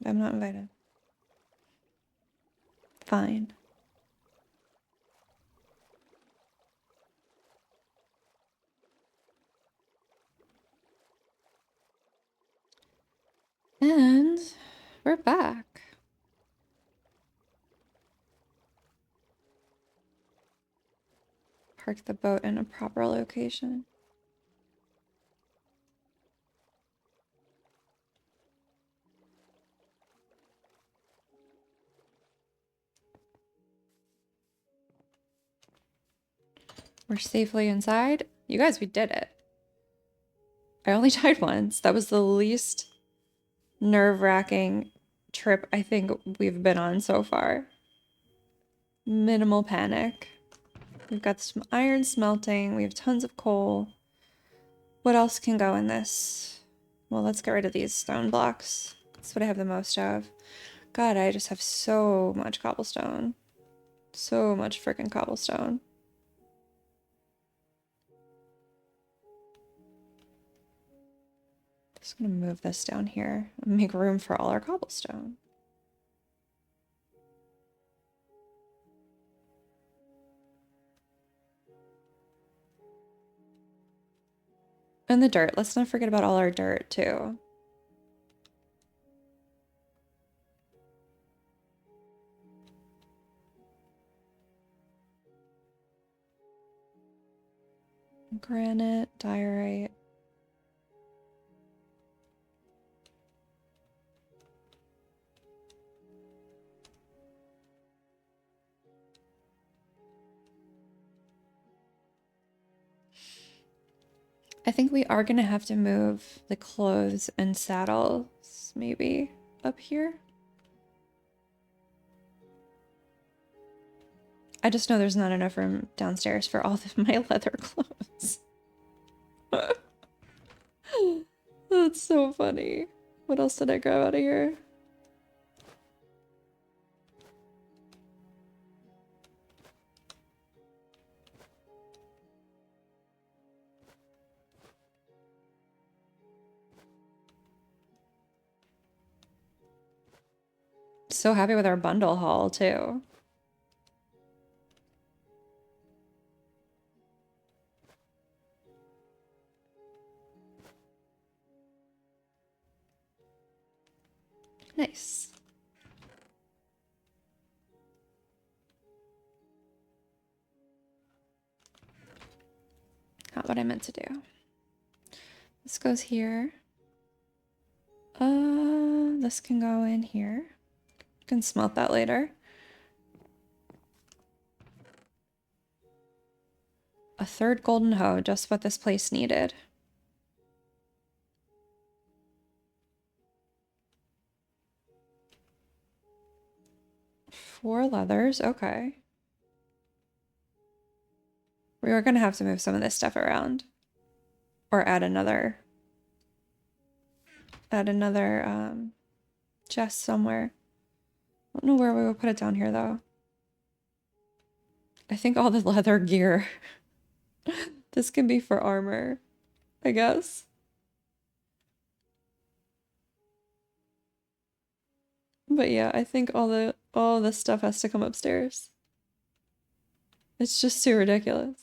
I'm not invited. Fine. And we're back. Park the boat in a proper location. We're safely inside. You guys, we did it. I only died once. That was the least nerve-wracking trip I think we've been on so far. Minimal panic. We've got some iron smelting. We have tons of coal. What else can go in this? Well, let's get rid of these stone blocks. That's what I have the most of. God, I just have so much cobblestone. So much freaking cobblestone. Just gonna move this down here and make room for all our cobblestone. And the dirt. Let's not forget about all our dirt, too. Granite, diorite. I think we are gonna have to move the clothes and saddles maybe up here. I just know there's not enough room downstairs for all of my leather clothes. That's so funny. What else did I grab out of here? So happy with our bundle haul, too. Nice. How what I meant to do. This goes here. This can go in here. Can smelt that later. A third golden hoe, just what this place needed. Four leathers, okay. We were gonna have to move some of this stuff around. Or add another chest somewhere. I don't know where we would put it down here though. I think all the leather gear. This can be for armor, I guess. But yeah, I think all this stuff has to come upstairs. It's just too ridiculous.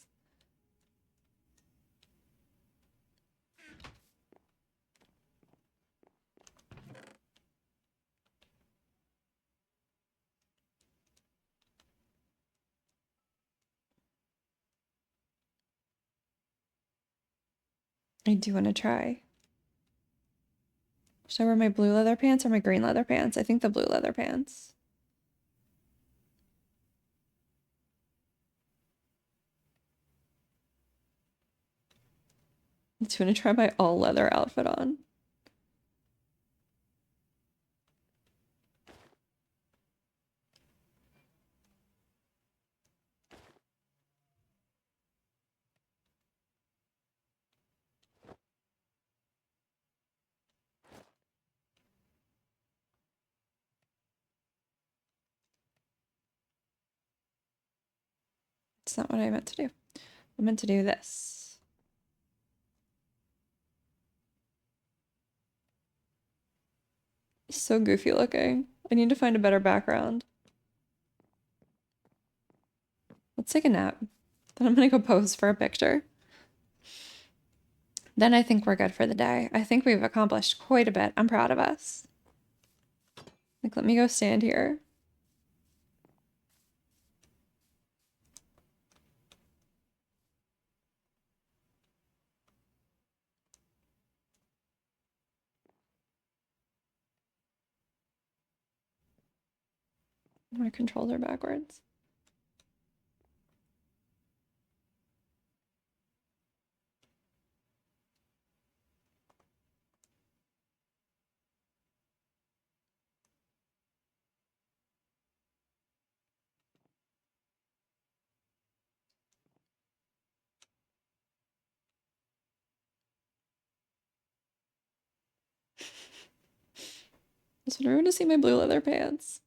I do want to try. Should I wear my blue leather pants or my green leather pants? I think the blue leather pants. I do want to try my all leather outfit on. It's not what I meant to do. I meant to do this. It's so goofy looking. I need to find a better background. Let's take a nap. Then I'm gonna go pose for a picture. Then I think we're good for the day. I think we've accomplished quite a bit. I'm proud of us. Like, let me go stand here. My controls are backwards. Just want everyone to see my blue leather pants.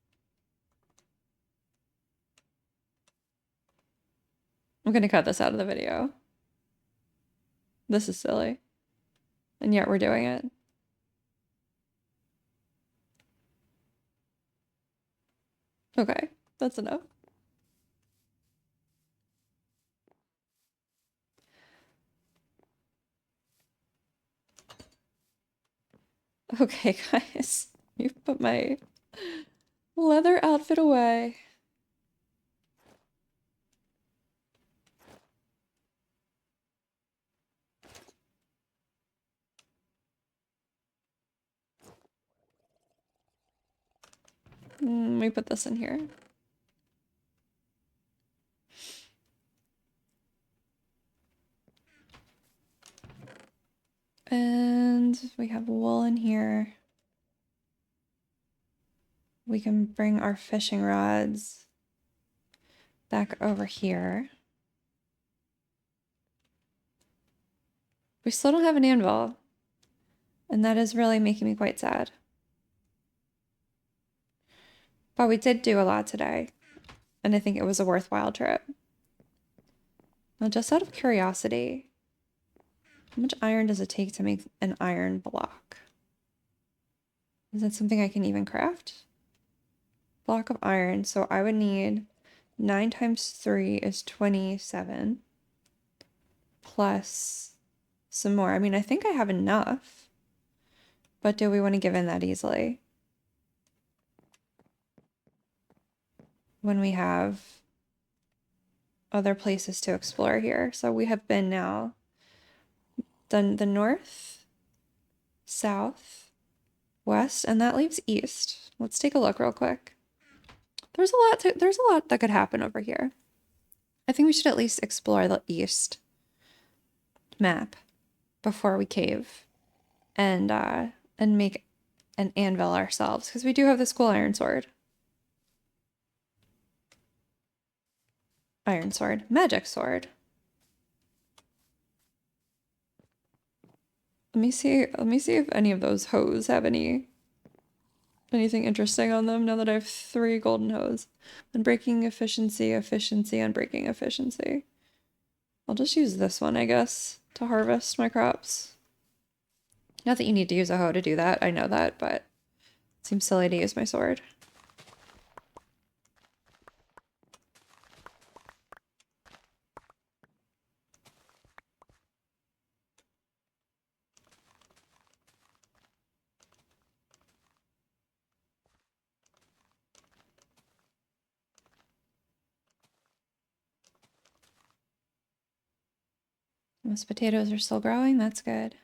I'm gonna cut this out of the video. This is silly. And yet we're doing it. Okay, that's enough. Okay, guys. You've put my leather outfit away. Let me put this in here. And we have wool in here. We can bring our fishing rods back over here. We still don't have an anvil, and that is really making me quite sad. But we did do a lot today, and I think it was a worthwhile trip. Now, just out of curiosity, how much iron does it take to make an iron block? Is that something I can even craft? Block of iron, so I would need 9 times 3 is 27. Plus some more. I mean, I think I have enough. But do we want to give in that easily? When we have other places to explore here. So we have been now then the north, south, west, and that leaves east. Let's take a look real quick. There's a lot that could happen over here. I think we should at least explore the east map before we cave and make an anvil ourselves, because we do have this cool iron sword. Iron sword, magic sword. Let me see if any of those hoes have anything interesting on them now that I have 3 golden hoes. Unbreaking efficiency, unbreaking efficiency. I'll just use this one, I guess, to harvest my crops. Not that you need to use a hoe to do that, I know that, but it seems silly to use my sword. Those potatoes are still growing, that's good.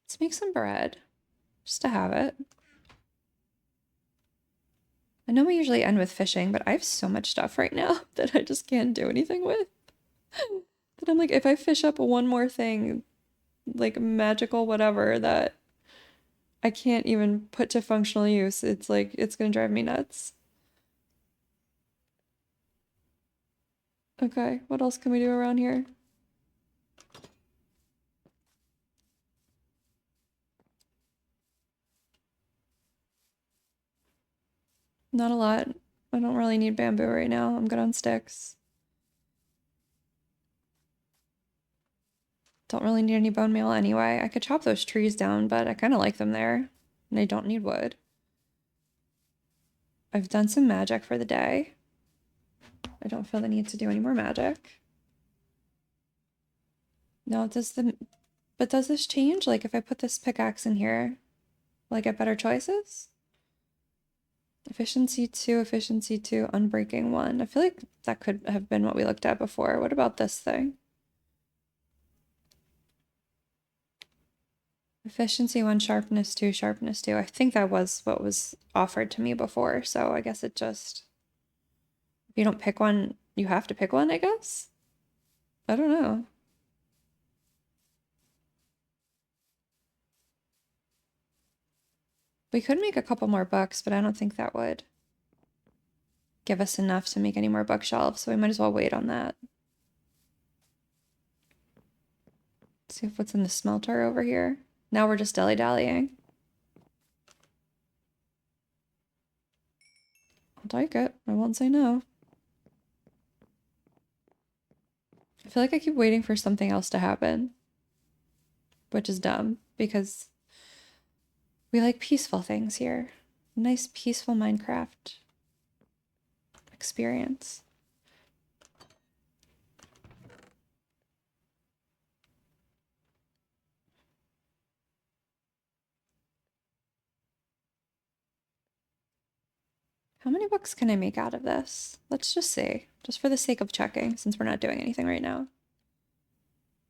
Let's make some bread, just to have it. I know we usually end with fishing, but I have so much stuff right now that I just can't do anything with. That I'm like, if I fish up one more thing, like magical whatever, that I can't even put to functional use, it's like, it's gonna drive me nuts. Okay, what else can we do around here? Not a lot. I don't really need bamboo right now. I'm good on sticks. Don't really need any bone meal anyway. I could chop those trees down, but I kind of like them there. And I don't need wood. I've done some magic for the day. I don't feel the need to do any more magic. No, but does this change? Like if I put this pickaxe in here, will I get better choices? Efficiency 2, unbreaking 1. I feel like that could have been what we looked at before. What about this thing? Efficiency 1, sharpness 2, sharpness 2. I think that was what was offered to me before, so I guess it just... If you don't pick one, you have to pick one, I guess? I don't know. We could make a couple more books, but I don't think that would give us enough to make any more bookshelves, so we might as well wait on that. Let's see what's in the smelter over here. Now we're just dilly-dallying. I'll take it. I won't say no. I feel like I keep waiting for something else to happen, which is dumb, because we like peaceful things here. Nice, peaceful Minecraft experience. How many books can I make out of this? Let's just see, just for the sake of checking, since we're not doing anything right now.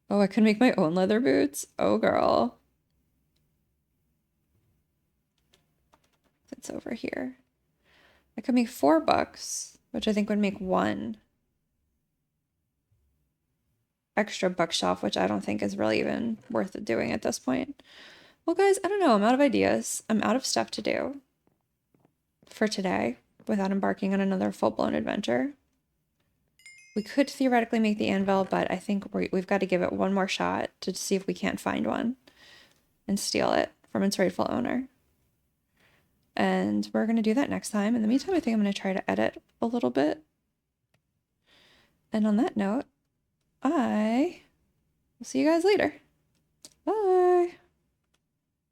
Oh, I can make my own leather boots? Oh, girl. It's over here. I could make 4 books, which I think would make 1 extra bookshelf, which I don't think is really even worth doing at this point. Well, guys, I don't know. I'm out of ideas. I'm out of stuff to do for today without embarking on another full-blown adventure. We could theoretically make the anvil, but I think we've got to give it one more shot to see if we can't find one and steal it from its rightful owner. And we're going to do that next time. In the meantime, I think I'm going to try to edit a little bit. And on that note, I will see you guys later.